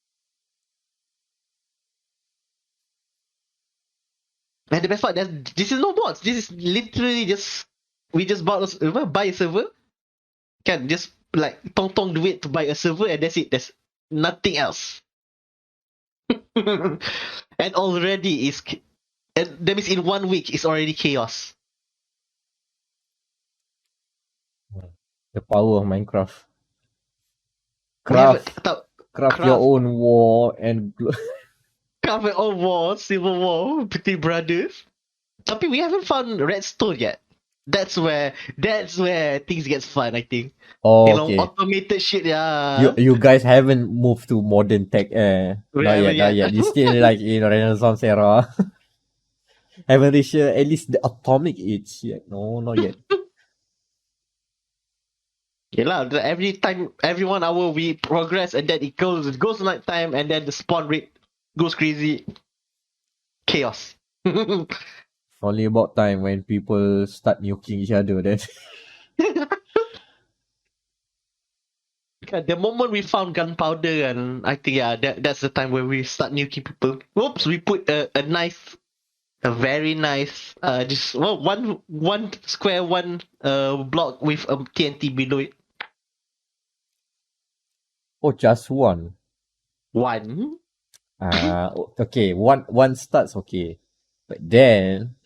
And the best part, this is no mods. This is literally just we just buy a server. Can just like tong duit to buy a server and that's it. There's nothing else. And already and that means in 1 week it's already chaos. The power of Minecraft. We have Craft your own war and craft your own war, civil war between brothers. Tapi we haven't found redstone yet. That's where things get fun, I think. okay. Automated shit, yeah. You guys haven't moved to modern tech, We not haven't yet. You still like in Renaissance era. Haven't reached at least the atomic age yet. No, not yet. Yeah lah. Every 1 hour we progress and then it goes night time and then the spawn rate goes crazy. Chaos. Only about time when people start nuking each other then. The moment we found gunpowder, and I think that's the time where we start nuking people. Whoops, we put a very nice just one square block with a TNT below it. Oh, just one. One. Okay. One starts okay, but then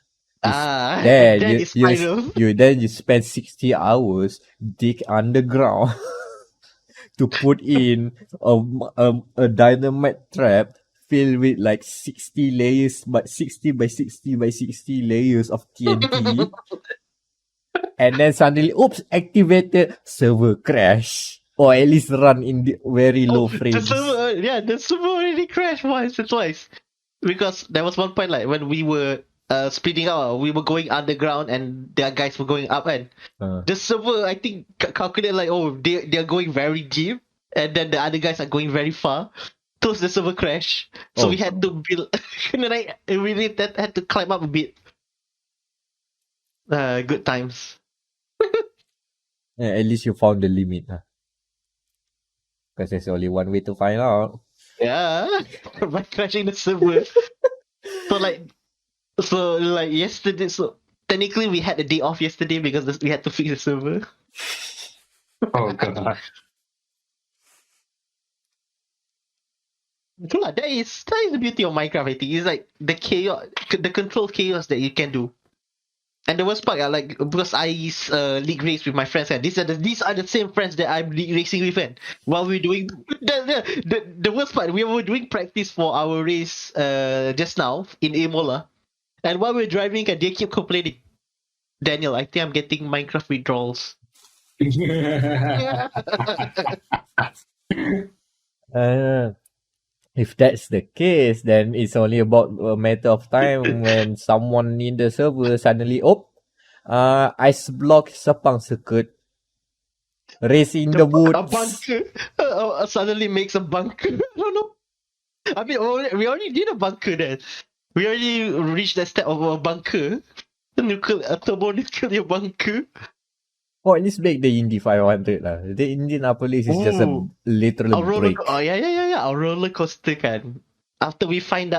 you spend 60 hours dig underground to put in a dynamite trap filled with like 60 layers, but 60 by 60 by 60 layers of TNT. And then suddenly, oops, activated, server crash. Or at least run in the very low frames. The server already crashed once or twice. Because there was one point like when we were speeding out, we were going underground and their guys were going up, and the server I think calculated like, they're going very deep and then the other guys are going very far. Close the server crash. So we had to build and then we really had to climb up a bit. Good times. Yeah, at least you found the limit. Because there's only one way to find out. Yeah. By crashing the server. So like yesterday, so technically we had a day off yesterday because we had to fix the server. Oh god. That is the beauty of Minecraft, I think. It's like the chaos, the controlled chaos that you can do. And the worst part, like because I league race with my friends, and these are the same friends that I'm league racing with, and while we're doing the worst part, we were doing practice for our race just now in Imola, and while we're driving, they keep complaining. Daniel, I think I'm getting Minecraft withdrawals. If that's the case, then it's only about a matter of time when someone in the server suddenly, ice block sepang circuit, race in the woods. A bunker suddenly makes a bunker. I don't know. I mean, we already did a bunker then. We already reached that step of a bunker. A thermonuclear bunker. Or at least make the Indy 500 lah. The Indianapolis is just a literal break. Yeah. A roller coaster kan. After we found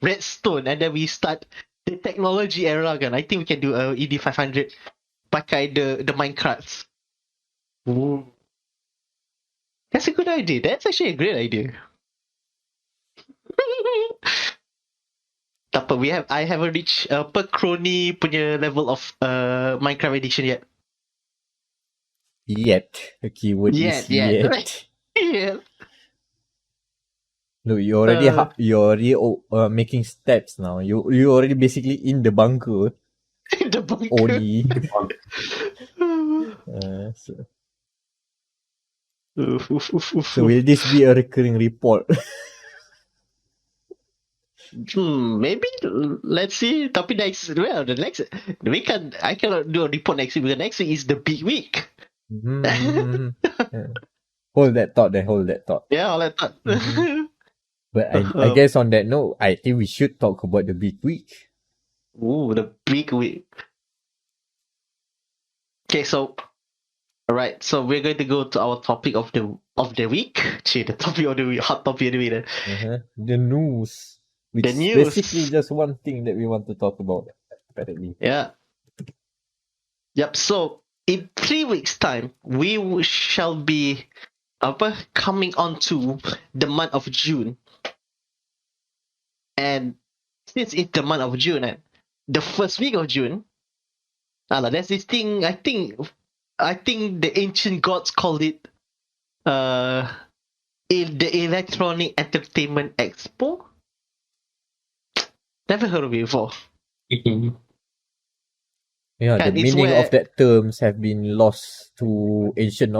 redstone and then we start the technology era kan. I think we can do a Indy 500 pakai the minecarts. Ooh. That's a good idea. That's actually a great idea. But I haven't reached per crony punya level of Minecraft edition yet. The keyword is yet. Yeah. Look, you're already making steps now. You already basically in the bunker. The bunker. Oli. So will this be a recurring report? Maybe. Let's see. Tapi I cannot do a report next week because next week is the big week. Yeah. Hold that thought. Yeah, all that thought. But I guess on that note, I think we should talk about the big week. Ooh, the big week. Okay, so alright, so we're going to go to our topic of the week. The topic of the week, hot topic of the week. The news. Which The is news. basically just one thing that we want to talk about, apparently. Yeah. Yep. So in 3 weeks' time, we shall be coming on to the month of June. And since it's the month of June, the first week of June, there's this thing. I think the ancient gods called it the Electronic Entertainment Expo. Never heard of it before. Yeah, the And it's meaning where- of that terms have been lost to ancient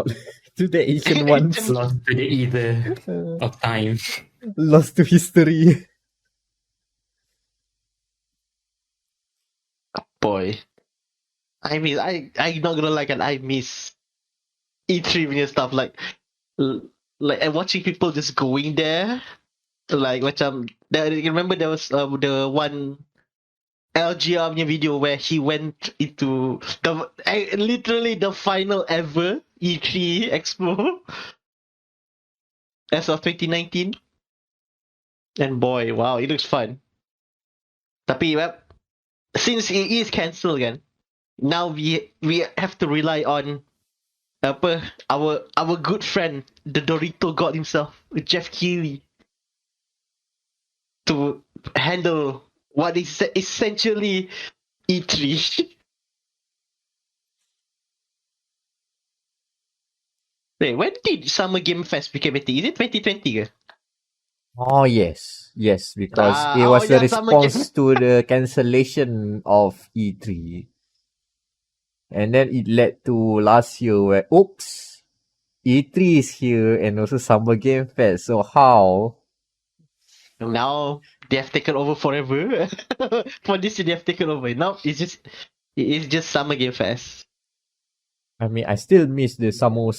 to the ancient ones. Lost to the ether of time. Lost to history. Boy, I mean, I'm not gonna lie, and I miss E3 and stuff like and watching people just going there, like macam. You remember there was the one LGR punya video where he went into literally the final ever E3 Expo as of 2019, and boy, wow, it looks fun. Tapi since it is cancelled again, now we have to rely on our good friend, the Dorito God himself, Jeff Keighley, to handle what is essentially E3. Wait, when did Summer Game Fest become a thing? Is it 2020? Oh yes, because it was a response to the cancellation of E3, and then it led to last year where oops, E3 is here and also Summer Game Fest. So how? Now they have taken over forever. For this year, they have taken over. Now it's just Summer Game Fest. I mean, I still miss the summer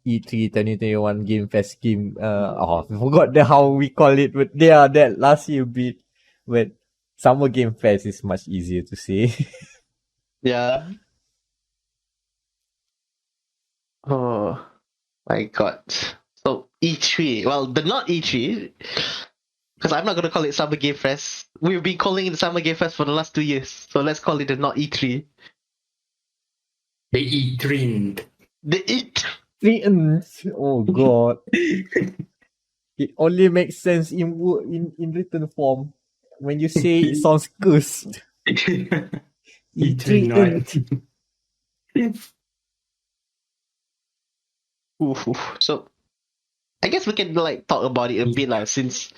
E3 2021 Game Fest game. I forgot how we call it, but that last year bit. But Summer Game Fest is much easier to say. Yeah. Oh my god. So E3. Well, the not E3, because I'm not gonna call it Summer Game Fest. We've been calling it the Summer Game Fest for the last 2 years. So let's call it the not E3. The E3. The E3. Oh god. It only makes sense in written form. When you say it sounds cursed. E3 So I guess we can talk about it a bit since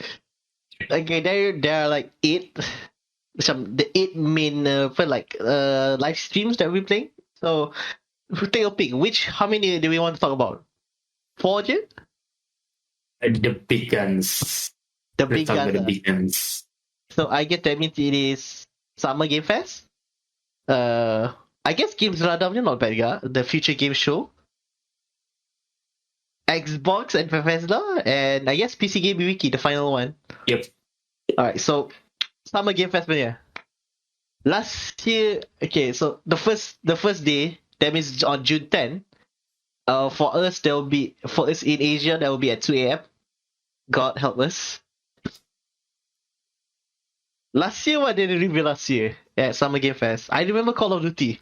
there are like 8 the 8 main live streams that we're playing. So take a pick. How many do we want to talk about? 4? The big guns. The big Let's talk guns. about the big guns. So I guess that means it is Summer Game Fest. I guess Games Radar, not bad, yeah. The Future Game Show. Xbox and Bethesda, and I guess PC Gaming Wiki, the final one. Yep. Alright, so Summer Game Fest, yeah. Last year, okay, so the first day, that means on June 10. For us in Asia, that will be at 2 a.m. God help us. Last year, what did they reveal last year at Summer Game Fest? I remember Call of Duty.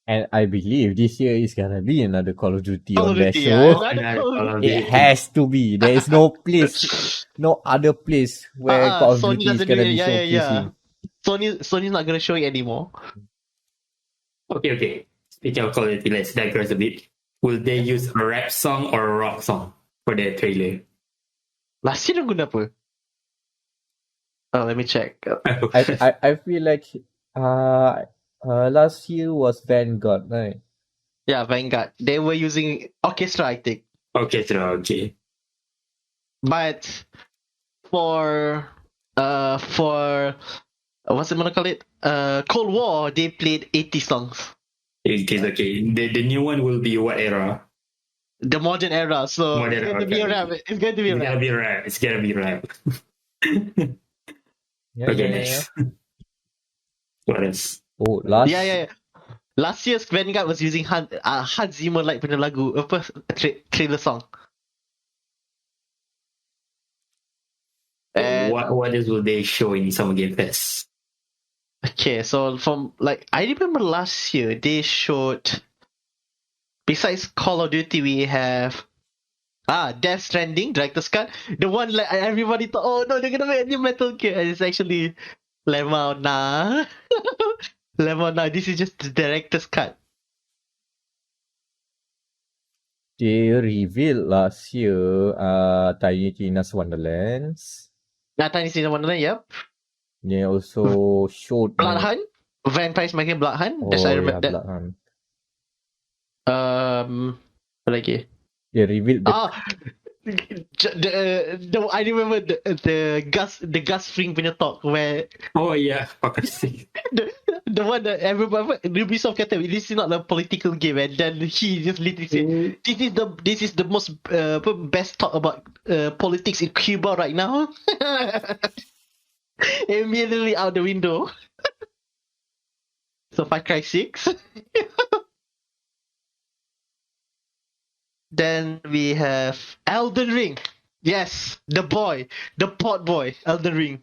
And I believe this year is gonna be another Call of Duty Call on of that Duty, show. yeah. It has to be. There is no place, no other place where Call of Sony Duty is doesn't gonna do be it. Yeah. showcasing. Sony's not gonna show it anymore. Okay. Speaking of Call of Duty, let's digress a bit. Will they use a rap song or a rock song for their trailer? Last year guna apa? Oh, let me check. I feel like Last year was Vanguard, right? Yeah, Vanguard. They were using orchestra, I think. Okay. But for what's it gonna call it? Cold War, they played 80 songs. It is okay. The new one will be what era? The modern era, so Modern, it's going to be a okay. rap. It's going to be a It's rap. gonna be rap. It's gonna be rap. Yeah, Okay, yeah, nice. What else? Oh, last. Yeah. Last year's Vanguard was using Hans Zimmer like punya lagu apa trailer song. And What else will they show in Summer Game Fest? okay, so from like I remember last year they showed, besides Call of Duty, we have Death Stranding director's cut. The one like everybody thought, oh no, they're gonna make a new Metal Gear, and it's actually lemon nah. Lemon nah. This is just the director's cut. They revealed last year Tiny Tina's Wonderlands. Tiny Tina Wonderland, yep. They also showed Blood Hunt. Vampires making Blood Hunt. Oh, That's I yeah, remember that. Blood Hunt. Apa lagi? They revealed the I remember the Gus Fring punya talk where Oh yeah, fantastic. the one that everybody Ubisoft kata this is not a political game, and then he just literally said this is the most best talk about politics in Cuba right now. Immediately out the window. So Far Cry 6. Then we have Elden Ring. Yes, the pot boy, Elden Ring.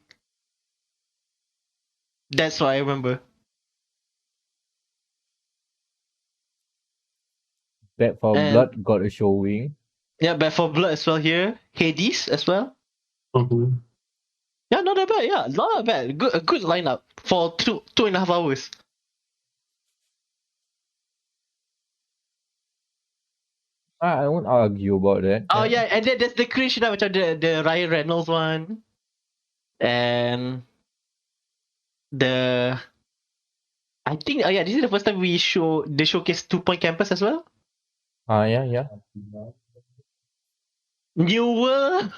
That's what I remember. Back for And- Blood got a showing. Yeah, Back 4 Blood as well here. Hades as well. Mm-hmm. Yeah, not that bad. Yeah, not that bad. A good lineup for 2.5 hours. I won't argue about that. Oh yeah, and then there's the creation of the Ryan Reynolds one, and I think this is the first time we showcase 2 Point Campus as well. Yeah. New World.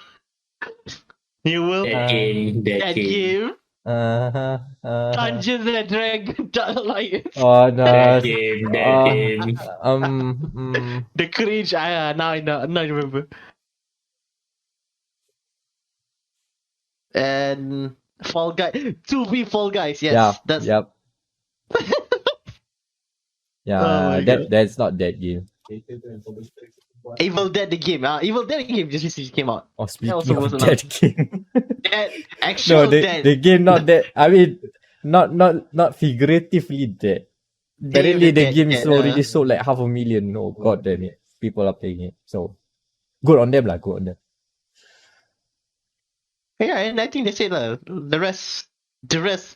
That game. Dungeons and Dragons Dark Alliance. Oh no. That game. The cringe. Now I remember. And Fall Guys. 2v Fall Guys. Yes. Yeah. That's. Yep. Oh my God. that's not that game. Evil Dead the game. Evil Dead the game just recently came out. Oh, speaking also of wasn't that game. Dead, actual No, dead. the game not that. I mean, not figuratively dead. Apparently, the game is already sold like 500,000. Oh god damn it! People are playing it. So good on them lah. Good on them. Yeah, and I think they said the rest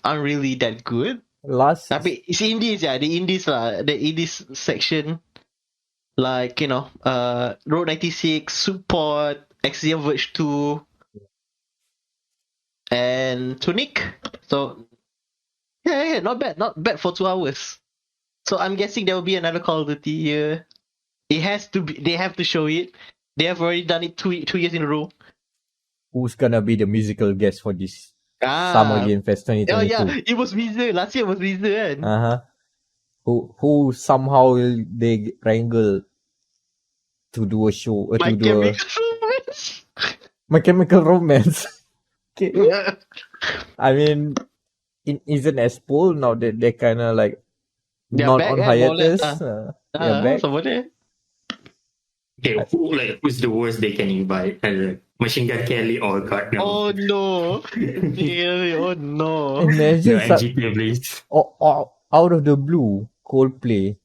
aren't really that good. Last Tapi it's indies, yeah. The indies section, like Road 96, Support, Axiom Verge 2, and Tunic. So yeah, not bad for 2 hours. So I'm guessing there will be another Call of Duty here. It has to be. They have to show it. They have already done it two years in a row. who's gonna be the musical guest for this Summer Game Fest 2022? Oh yeah, it was Weezer. Last year was Weezer, kan? Who somehow will they wrangle to do a show My to do a Chemical Romance. My Chemical Romance. Okay. Yeah. I mean, it isn't as full now that they're kind of like They're not back, on more or hiatus. less, They're back. So boleh. Okay, who's the worst they can invite? Machine Gun Kelly or God no. Oh no. Really? Oh no. Imagine The NGP please. out of the blue, Coldplay.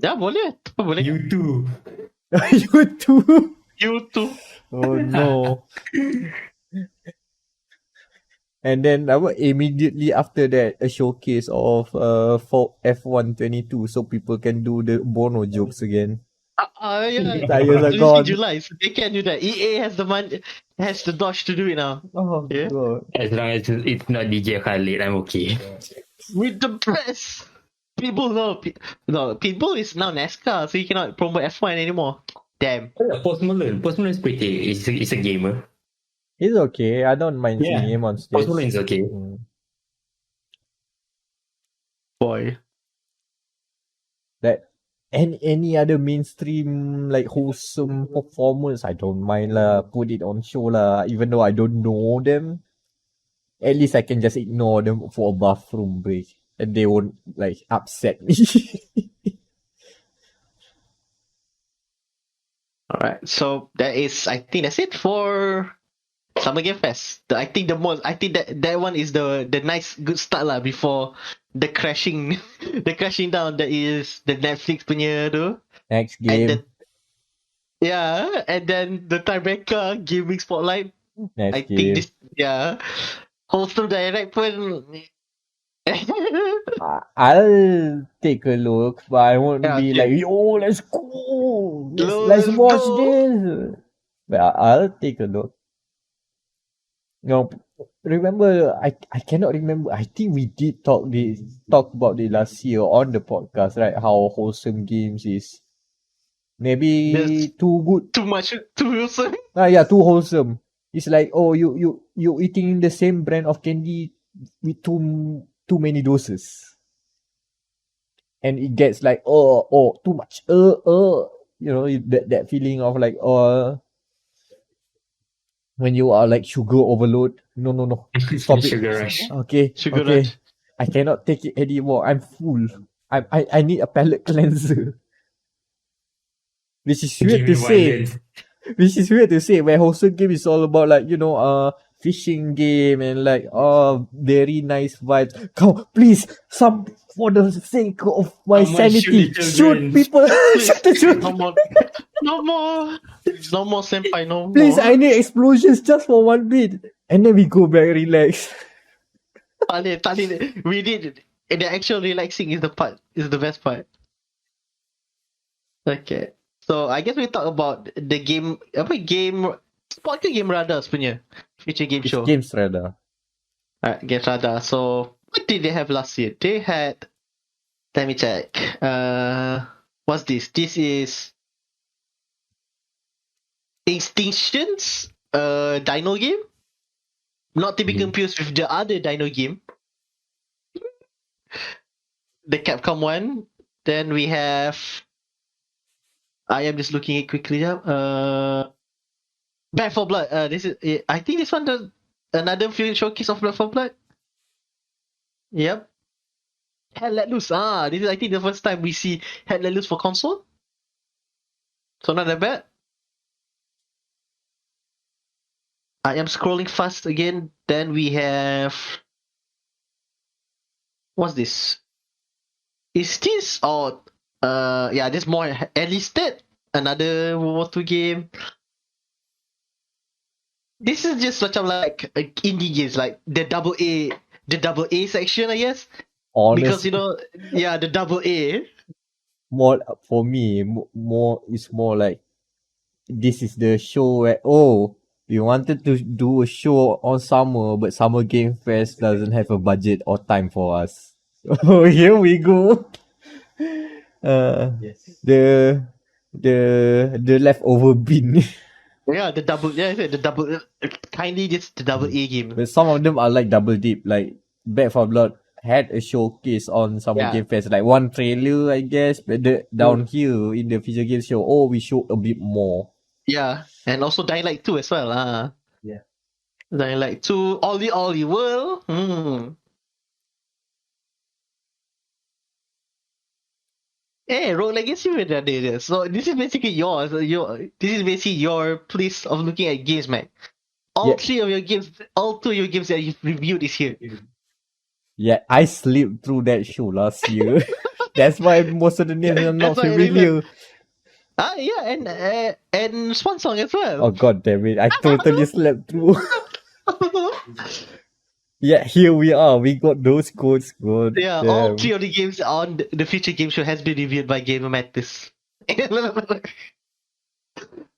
Ya boleh. Boleh. You too. You too. You too. Oh no. And then immediately after that, a showcase of for F1 22, so people can do the Bono jokes again. Yeah. Tires are Released in gone. July, so they can do that. EA has the money, has the dosh to do it now. Oh Yeah. god. As long as it's not DJ Khaled, I'm okay. With the press. Pitbull, no, Pitbull is now NASCAR, so you cannot promote F1 anymore. Damn. Oh, yeah, Post Malone. Post Malone is pretty. He's a gamer. He's okay. I don't mind seeing him on stage. Post Malone is okay. Boy. That any other mainstream like wholesome performers, I don't mind lah. Put it on show lah. Even though I don't know them, at least I can just ignore them for a bathroom break, and they won't like upset me. Alright, so I think that's it for Summer Game Fest. I think that one is the nice good start lah before the crashing down that is the Netflix punya tu. Next And game. then, and then the tiebreaker gaming spotlight. Next I game. think this wholesome direct pun. I'll take a look, but I won't Yeah, be okay. like, yo, let's go. Let's Let's watch go. this. But I'll take a look. No, remember, I cannot remember. I think we did talk about it last year on the podcast, right? How wholesome games is maybe Yes. too good. Too much, too wholesome. Yeah, too wholesome. It's like, oh, you eating the same brand of candy with too many doses, and it gets like, oh, too much. You know, that feeling of like, when you are like sugar overload. No. Stop it. Sugar rush. Okay. Sugar okay. rush. I cannot take it anymore. I'm full. I need a palate cleanser. Which is weird to say. Violence. Which is weird to say, where wholesome game is all about like, fishing game and like, very nice vibes. Come, please, for the sake of my Someone sanity, shoot the shoot children. people. Shoot the children. No more senpai, no more. Please, I need explosions just for one bit. And then we go back, relax. We did it. And the actual relaxing is the best part. Okay. So I guess we talk about the game sport ke game radar sebenarnya? Future game show. Games rather. Alright, game radar. So what did they have last year? They had, let me check. What's this? This is Extinctions, dino game. Not to be confused with the other dino game. The Capcom one. Then we have, I am just looking it quickly up. Back 4 Blood. I think this one does another field showcase of Back 4 Blood. Yep. Hell Let Loose. This is I think the first time we see Hell Let Loose for console. So not that bad. I am scrolling fast again. Then we have, what's this? Is this this more enlisted? Another World War II game. This is just macam like indie games, like the double A section, I guess. Honestly, Because the double A. more for me, it's more like this is the show where we wanted to do a show on summer, but Summer Game Fest doesn't have a budget or time for us. So here we go. Yes. The leftover bin. Yeah, the double. Kindly just the double A game. But some of them are like double deep. Like Back 4 Blood had a showcase on Summer Game Fest, like one trailer, I guess. But down here in the Future Game Show, we show a bit more. Yeah, and also Dying Light 2 as well. Yeah. Dying Light 2, Ollie World. Hey, Rogue Legacy ada dia. So this is basically yours. This is basically your place of looking at games, Mac. All two of your games that you've reviewed is here. Yeah, I slipped through that show last year. That's why most of the names are not familiar. And Swansong as well. Oh god damn it, I totally slept through. Yeah, here we are. We got those codes good. Yeah, all three of the games on the Future Game Show has been reviewed by Gamer Matt this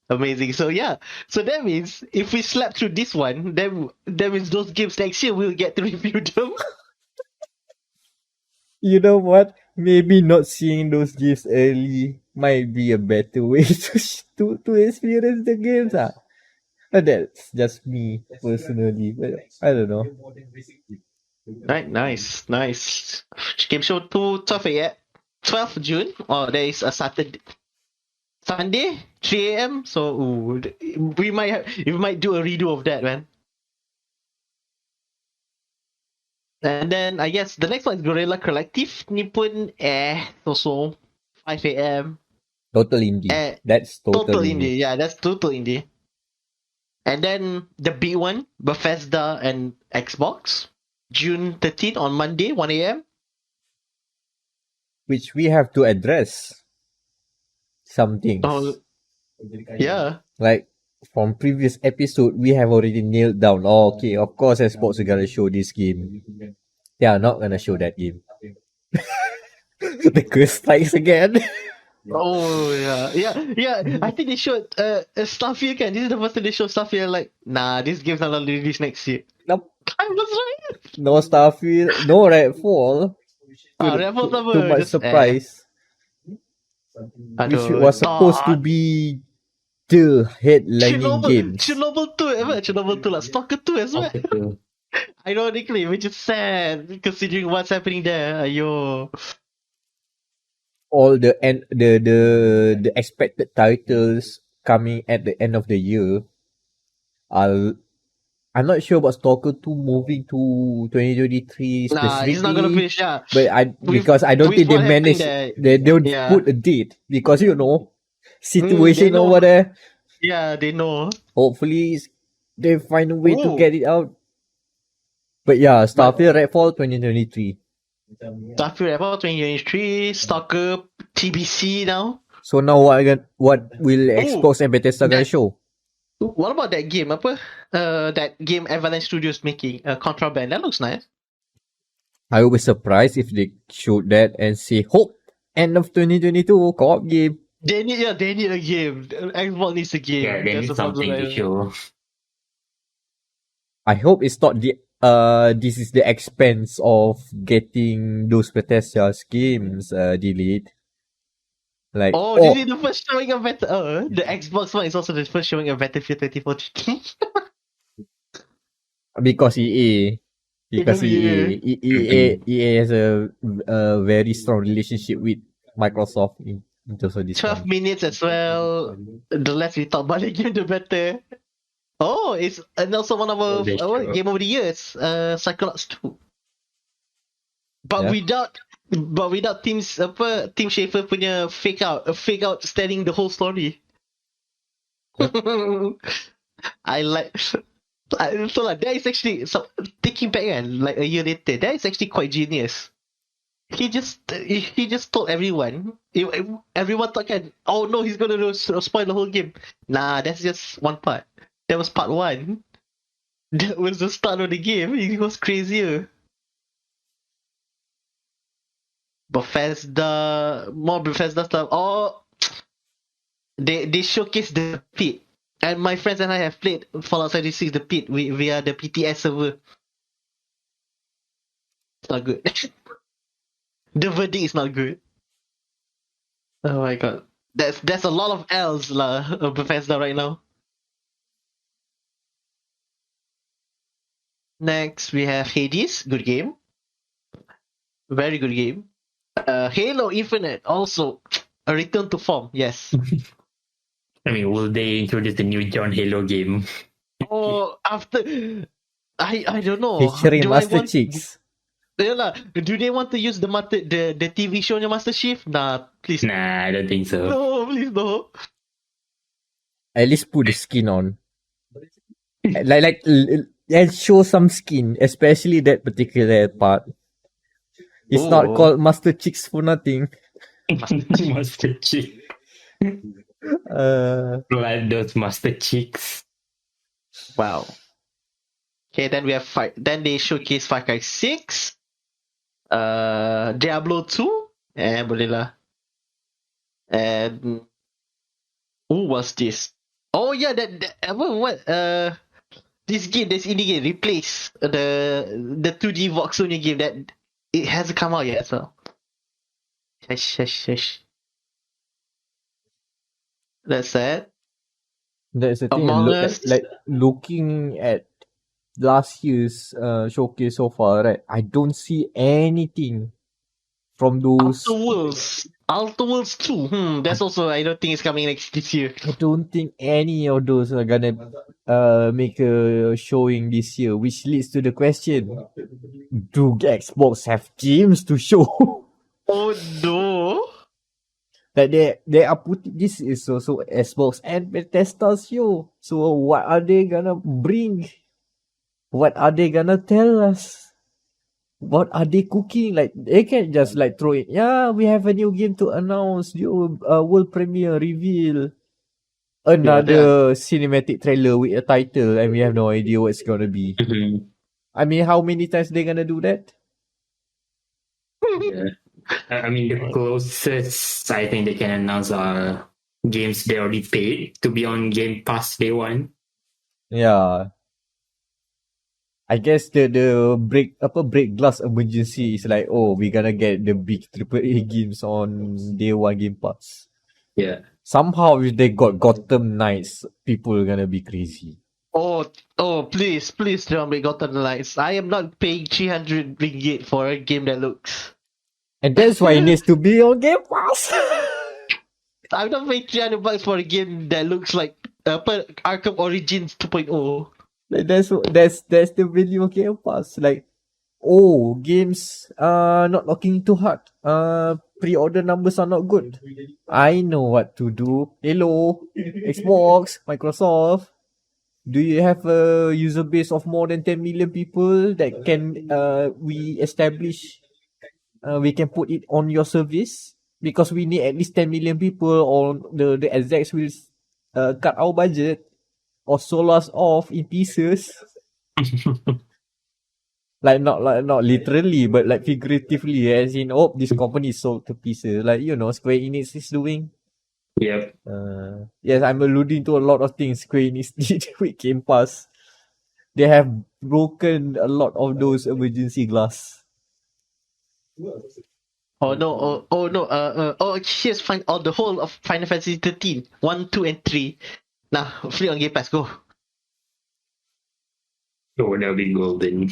Amazing. So yeah. So that means if we slap through this one, then that means those games next year we'll get to review them. You know what? Maybe not seeing those games early might be a better way to experience the games. But that's just me personally. But I don't know. Right, nice. Game show 12 a.m. 12th June. Oh, there is a Sunday, 3 a.m. So we might do a redo of that, man. And then I guess the next one is Gorilla Collective. Nippon also 5 a.m. Total indie. That's total Total indie. indie. Yeah, that's total indie. And then the big one, Bethesda and Xbox, June 13th on Monday, 1 a.m. Which we have to address some things. Oh, yeah. Like from previous episode, we have already nailed down. Oh, okay, of course, Xbox are gonna show this game. They are not gonna show that game. The curse strikes again. Oh yeah. I think they showed Starfield kan. This is the first time they showed Starfield. Like, nah, this game's not gonna release next year. Nope. I was right. No Starfield, no Redfall. Redfall sama. Too much Just, surprise. Which Aduh, was supposed to be the headlining games. Chernobyl 2 apa? Chernobyl 2 lah. Stalker 2 as well. Betul. Ironically, which is sad considering what's happening there. Ayo. All the expected titles coming at the end of the year are. I'm not sure about Stalker 2 moving to 2023 specifically. Nah, he's not gonna finish. Yeah, But because I don't think they what managed. happened They don't Yeah. put a date because situation they know. over there. Yeah, they know. Hopefully they find a way to Ooh. get it out. But yeah, Starfield Redfall 2023. Starfield Redfall 2023, Stalker TBC now. So now what will Xbox and Bethesda gonna show? What about that game? Apa? That game Avalanche Studios making, Contraband. That looks nice. I will be surprised if they showed that and say hope end of 2022 co-op game. They need a game. Xbox needs a game. Yeah, they need something to show. I hope it's not this is the expense of getting those Bethesda's games delayed. Like this is the first showing of the Xbox One is also the first showing of Battlefield 2042. Because EA has a very strong relationship with Microsoft in terms of this 12 one. minutes as well. The less we talk about the game, the better. Oh, it's and also one of our game of the years, Psychonauts 2. But without Team Schafer punya fake out telling the whole story. I so like that is actually thinking back like a year later, that is actually quite genius. He just told everyone. Everyone thought, oh no, he's gonna spoil the whole game. Nah, that's just one part. That was part 1. That was the start of the game. It was crazier. More Bethesda stuff. Oh, they showcase the pit, and my friends and I have played Fallout 76 the pit via the PTS server. It's not good. The verdict is not good. Oh my god, that's a lot of L's lah of Bethesda right now. Next we have Hades, good game, very good game. Halo Infinite, also a return to form. Yes. I mean, will they introduce the new John Halo game? Oh, after I don't know. Featuring Master Cheeks. Yeah, do they want to use the TV show Master Chief? Nah, please. Nah, I don't think so. No, please no. At least put the skin on. And show some skin, especially that particular part. It's not called Master Cheeks for nothing. Master Cheeks. Blood those Master Cheeks. Wow. Okay, then we have then they showcase Far Cry 6, Diablo 2, boleh lah. And who was this? Oh yeah, that what this game, this indie game replace the 2D voxel game that it hasn't come out yet. So shush. That's sad. That's the thing. Among Look, Us. like looking at last year's showcase so far, right? I don't see anything from those. Outer Worlds 2. That's also, I don't think it's coming next this year. I don't think any of those are gonna make a showing this year, which leads to the question: do Xbox have games to show? Oh no. Like they are putting, this is also Xbox and Bethesda's show. So what are they gonna bring? What are they gonna tell us? What are they cooking? Like they can't just like throw it. Yeah, we have a new game to announce. New world premiere reveal. Another cinematic trailer with a title, and we have no idea what it's gonna be. Mhm. I mean, how many times they gonna do that? Yeah. I mean, the closest I think they can announce are games they already paid to be on Game Pass Day One. Yeah. I guess the break glass emergency is like, oh, we're gonna get the big AAA games on day one Game Pass. Yeah. Somehow if they got Gotham Knights, people are gonna be crazy. Oh, please don't be Gotham Knights. I am not paying 300 ringgit for a game that looks. And that's why it needs to be on Game Pass. I'm not paying 300 bucks for a game that looks like Arkham Origins 2.0. Like that's the value of Game Pass. Like, oh, games are not looking too hard. Pre-order numbers are not good. I know what to do. Hello, Xbox, Microsoft. Do you have a user base of more than 10 million people that can we establish we can put it on your service? Because we need at least 10 million people, or the execs will cut our budget or sold us off in pieces. Like not literally, but like figuratively, as in, oh, this company is sold to pieces. Like, you know, Square Enix is doing. Yep. Yes, I'm alluding to a lot of things Square Enix did with Game Pass. They have broken a lot of those emergency glass. Oh no, here's the whole of Final Fantasy 13. 1, 2, and 3. Nah, free on Game Pass, go. Oh, that'll be golden.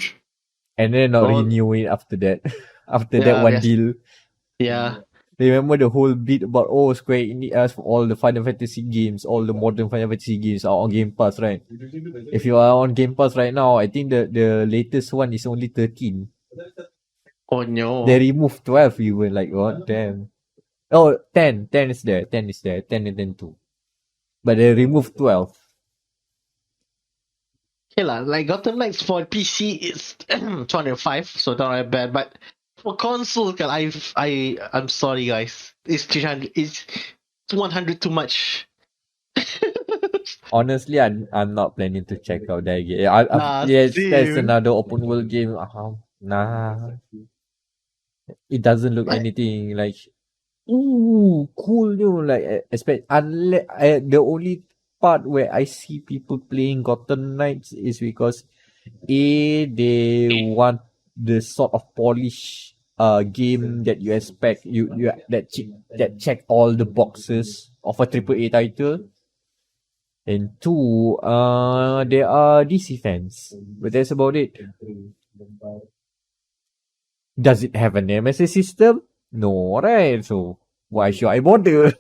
And then not Oh. renewing after that. After Yeah, that one yes. deal. Yeah. Remember the whole bit about, oh, Square Enix asked for all the Final Fantasy games, all the modern Final Fantasy games are on Game Pass, right? If you are on Game Pass right now, I think the latest one is only 13. Oh no. They removed 12 even, like, god damn. Oh, 10. 10 is there. 10 is there. 10 and then 2. But they removed 12. Okay lah, like Gotham Knights for PC is 205, so not that bad. But for console, I'm sorry guys, it's 300. It's 100 too much. Honestly, I'm not planning to check out that game. Nah, yes, same. that's another open world game. Nah. It doesn't look Like- anything like, ooh, cool, you know, like, unless, the only part where I see people playing Gotham Knights is because they want the sort of polish game that you expect, you that check all the boxes of a AAA title. And two, they are DC fans, but that's about it. Does it have a nemesis system? No, right? So why should I bother?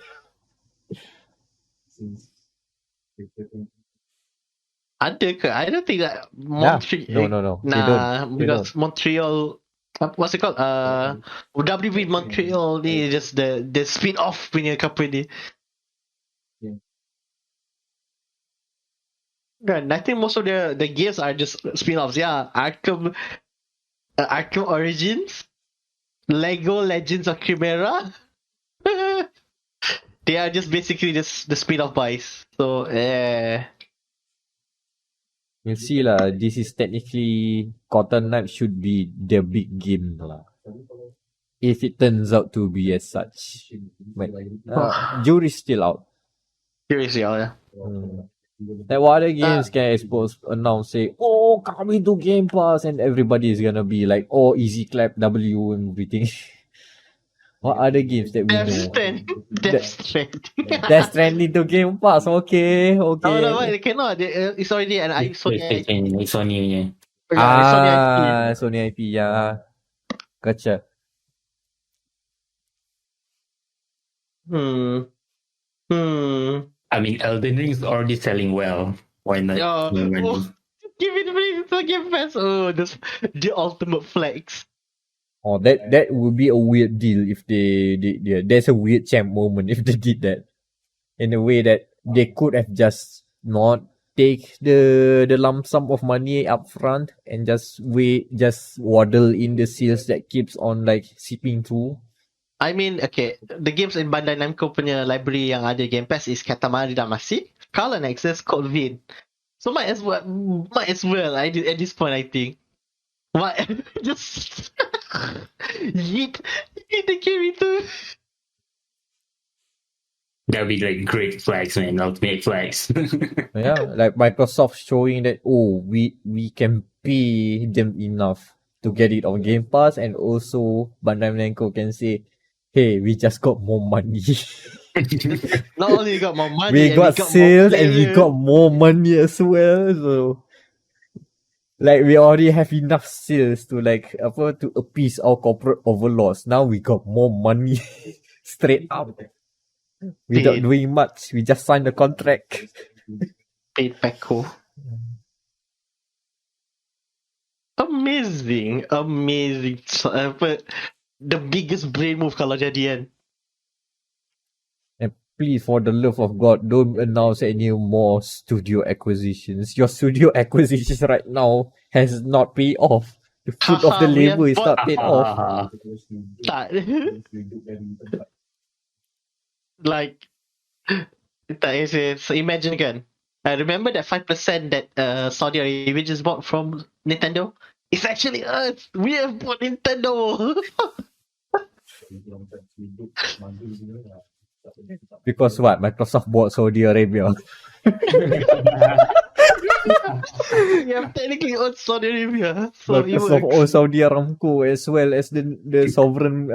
Ada ke? I don't think that Montreal. No. Nah, They because don't. Montreal. What's it called? WB Montreal ni just the spin-off punya company. Kan, I think most of the games are just spin-offs. Yeah, Arkham Origins, Lego Legends of Chimera. They are just basically just the spin-off buys. So, You see lah, this is technically Cotton Knife should be the big game lah. if it turns out to be as such. But jury's still out. Seriously, yeah. Like what other games can expose announce say, oh, coming to Game Pass, and everybody is gonna be like, oh, easy clap W and everything. What other games that we know? Death Stranding. Death Stranding to Game Pass. Okay. Oh no, why they cannot? It's already an Sony IP. It's Sony, yeah. Yeah, it's Sony IP. Sony IP, yeah. Gotcha. I mean, Elden Ring is already selling well. Why not? Give it free to Game Pass. Oh, this the ultimate flex. Oh, that would be a weird deal if they there's a weird champ moment if they did that. In a way that they could have just not take the lump sum of money up front and just waddle in the sales that keeps on like seeping through. I mean, okay, the games in Bandai Namco punya library yang ada Game Pass is Katamari Damacy, Carl and Access, Code Vein. So might as well at this point, I think. Why just yeet the game into. That'd be like great flags, man. Ultimate flags. Yeah, like Microsoft showing that we can pay them enough to get it on Game Pass, and also Bandai Namco can say, hey, we just got more money. Not only got more money, we got sales and we got more money as well. So like we already have enough sales to to appease our corporate overlords. Now we got more money straight up. Without doing much. We just signed the contract. Paid Pecco. Amazing. But the biggest brain move kalau jadian. And please, for the love of God, don't announce any more studio acquisitions. Your studio acquisitions right now has not paid off. The fruit of the labor is not paid off. Like, so imagine again. Remember that 5% that Saudi Arabia just bought from Nintendo? It's actually us. We have bought Nintendo. Because what? Microsoft bought Saudi Arabia. Yeah, technically own Saudi Arabia. So Microsoft owns Saudi Aramco as well as the sovereign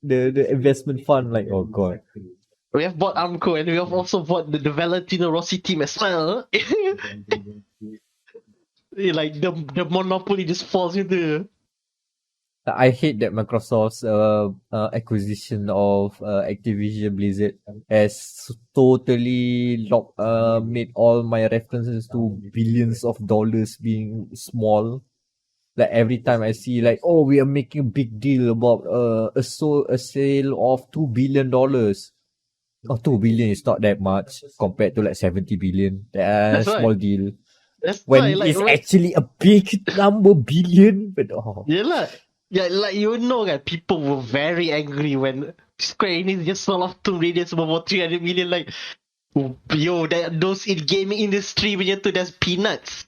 the investment fund. Like, oh god. We have bought Aramco and we have also bought the Valentino Rossi team as well. Like the monopoly just falls into. I hate that Microsoft's acquisition of Activision Blizzard has totally made all my references to billions of dollars being small. Like every time I see like, oh, we are making a big deal about a sale of $2 billion. Oh, 2 billion is not that much compared to like 70 billion. That's a small deal. That's when it's actually a big number, billion. But yeah, like you know that people were very angry when Square Enix just sold off Tomb Raider for 300 million. Like, yo, those in gaming industry punya tu, that's peanuts.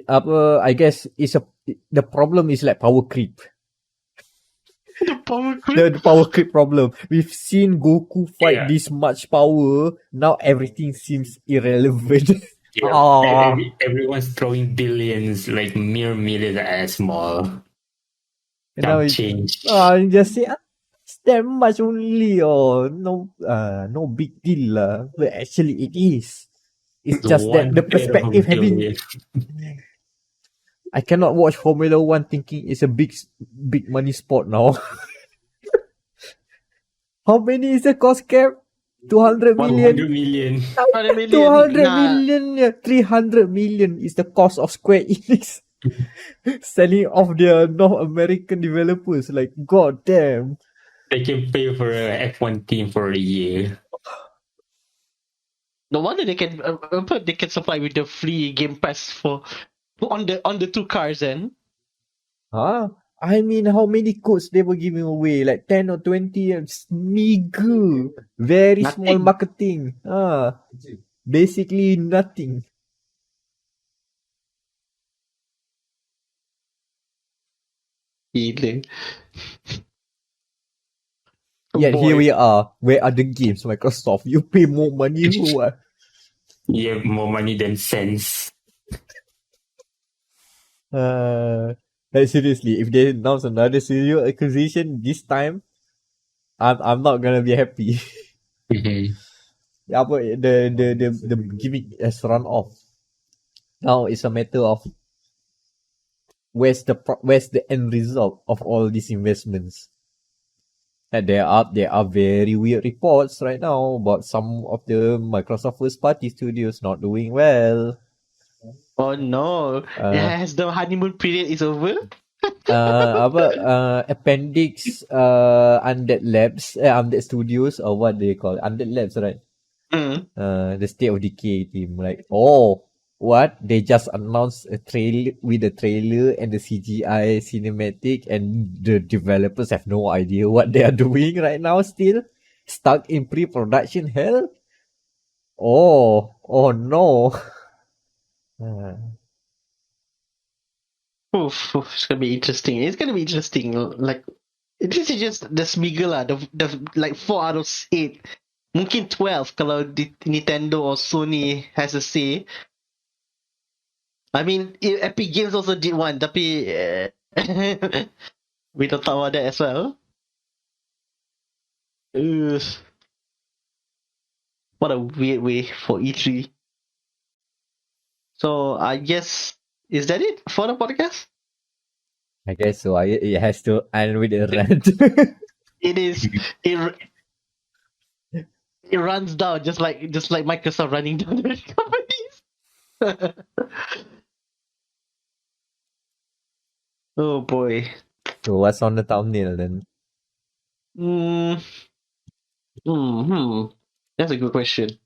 I guess the problem is like power creep. The power creep. The power creep problem. We've seen Goku fight this much power. Now everything seems irrelevant. Yeah, everyone's throwing billions, like mere millions as small. And now change. You just say it's that much only, or no big deal, but actually it is. It's just that the perspective having. I cannot watch Formula 1 thinking it's a big money sport now. How many is the cost cap? 200 million. 100 million. 200 million. 300 million is the cost of Square Enix selling off their North American developers. Like, god damn. They can pay for a F1 team for a year. No wonder they can supply with the free Game Pass for on the two cars then. I mean, how many codes they were giving away? Like 10 or 20? It's meager. Very nothing. Small marketing. Basically nothing. Gila. Yet here Boy. we are. Where are the games, Microsoft? You pay more money for what? You have more money than sense. Like seriously, if they announce another serial acquisition this time, I'm not gonna be happy. Mhm. Apa the gimmick has run off. Now it's a matter of where's the end result of all these investments. And there are very weird reports right now about some of the Microsoft first party studios not doing well. Oh no. Has the honeymoon period is over? Appendix Undead Labs, Undead Studios, or what they call it? Undead Labs, right? Mm. The State of Decay team, like, oh, what? They just announced a trailer with a trailer and the CGI cinematic, and the developers have no idea what they are doing right now. Still stuck in pre-production hell. Oh no. It's gonna be interesting. It's gonna be interesting. Like, this is just the Smiggle lah. The like 4 out of 8. Mungkin 12 kalau Nintendo or Sony has a say. I mean, Epic Games also did one, tapi we don't talk about that as well. Ugh. What a weird way for E3. So I guess, is that it for the podcast? I guess so. It has to end with a rant. It is. It runs down just like Microsoft running down the companies. Oh boy. So what's on the thumbnail then? That's a good question.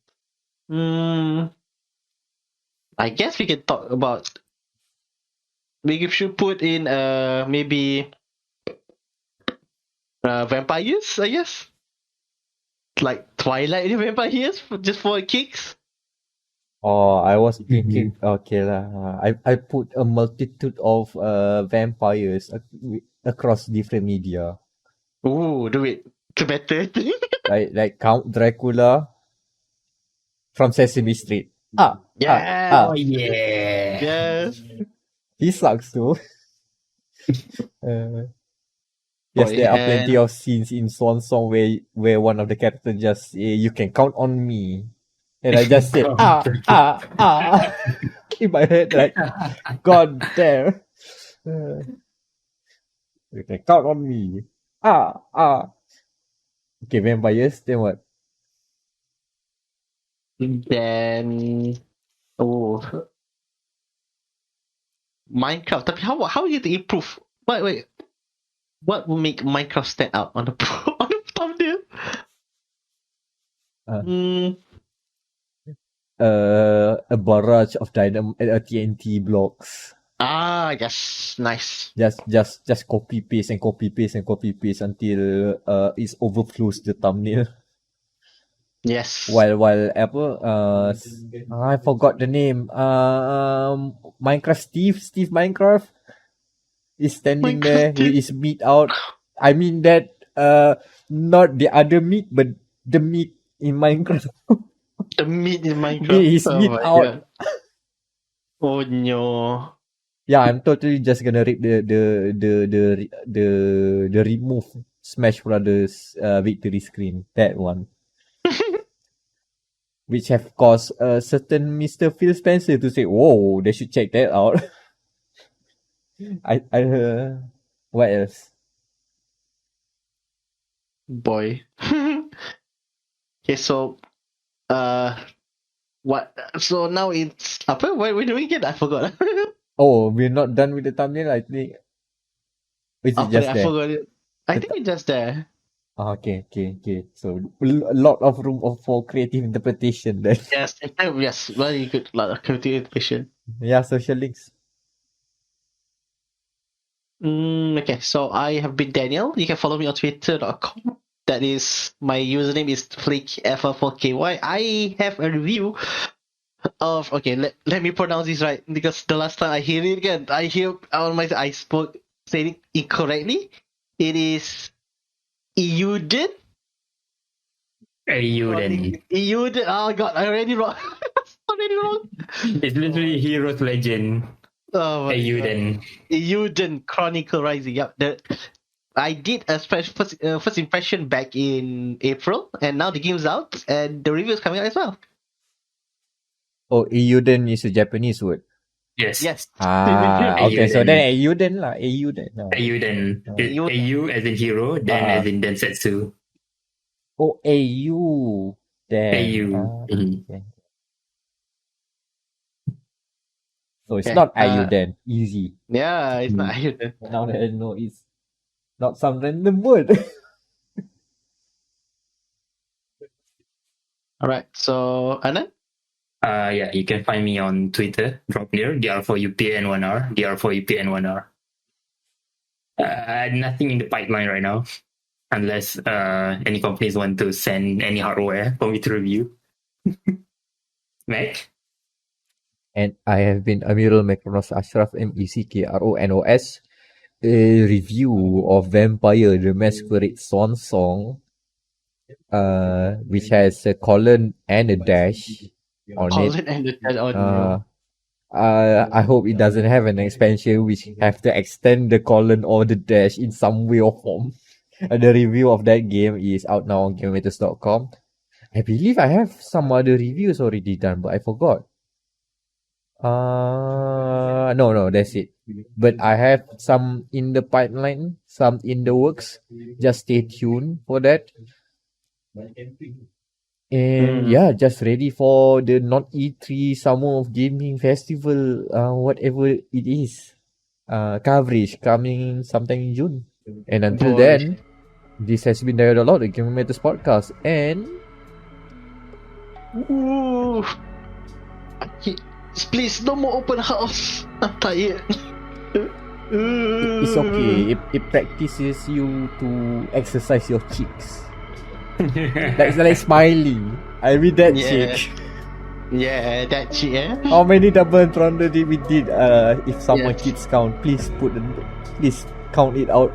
I guess we can talk about. We should put in maybe vampires. I guess like Twilight vampires just for kicks. Oh, I was thinking, okay lah. I put a multitude of vampires across different media. Ooh, do it. It's better. Like Count Dracula from Sesame Street. Yeah. Oh yeah. Yeah. He sucks too. Yes, Boy, there are plenty of scenes in Swansong where one of the characters just say, "You can count on me," and I just said, in my head, like, God damn. You can count on me. Okay, vampires, then what? Then Minecraft. Tapi how are you to improve? Wait. What will make Minecraft stand out on the on the thumbnail? A barrage of TNT blocks. Yes, nice. Just copy paste and copy paste and copy paste until it overflows the thumbnail. Yes. While I forgot the name. Minecraft Steve Minecraft is standing there with his meat out. I mean that not the other meat, but the meat in Minecraft. The meat in Minecraft. His meat out. God. Oh no. Yeah, I'm totally just gonna rip the remove Smash Brothers victory screen. That one. Which have caused a certain Mr. Phil Spencer to say, "Whoa, they should check that out." What else? Boy. Okay, so what? So now it's apa? What we're doing again? I forgot. Oh, we're not done with the thumbnail, I think. Is it just I there? forgot it. I think it's just there. Okay. So a lot of room for creative interpretation then. Yes, very good. Lot of creative interpretation. Yeah, social links. Okay, so I have been Daniel. You can follow me on twitter.com. That is, my username is flickff4ky. I have a review of, okay, let me pronounce this right, because the last time I hear it again, I spoke say it incorrectly. It is Euden. Euden. Euden. Oh god, I already wrong. Already wrong. It's literally Heroes Legend. Oh my god. Euden. Euden Chronicle Rising. Yep. I did a first impression back in April, and now the game's out, and the review is coming out as well. Oh, Euden is a Japanese word. Yes. Yes. Okay. So Euden. then Euden lah. Euden. No. Euden. Euden. AU as in hero, then as in Densetsu. Oh, AU. Then. AU. Okay. So it's Okay, not Euden. Easy. Yeah, it's not Euden. Now that I know it's not some random word. Alright, so Anand? Yeah, you can find me on Twitter, drop near, DR4UPN1R, DR4UPN1R. Nothing in the pipeline right now, unless any companies want to send any hardware for me to review. Meck? And I have been Amirul Mekronos Ashraf Meckronos, a review of Vampire the Masquerade Swansong, which has a colon and a dash on it. And the I hope it doesn't have an expansion which have to extend the colon or the dash in some way or form. The review of that game is out now on GameMaters.com. I believe I have some other reviews already done, but I forgot. No, that's it. But I have some in the pipeline, some in the works. Just stay tuned for that. And yeah, just ready for the not E3 Summer of Gaming Festival, whatever it is. Coverage coming sometime in June. And until then, this has been dia.log, the Game Matters podcast, and Ooh. Please, no more open house. I'm tired. it's okay. It practices you to exercise your cheeks. That's like smiling. I mean that cheek. Yeah, that cheek, yeah. How many double entendre did we did? If someone keeps count, please count it out.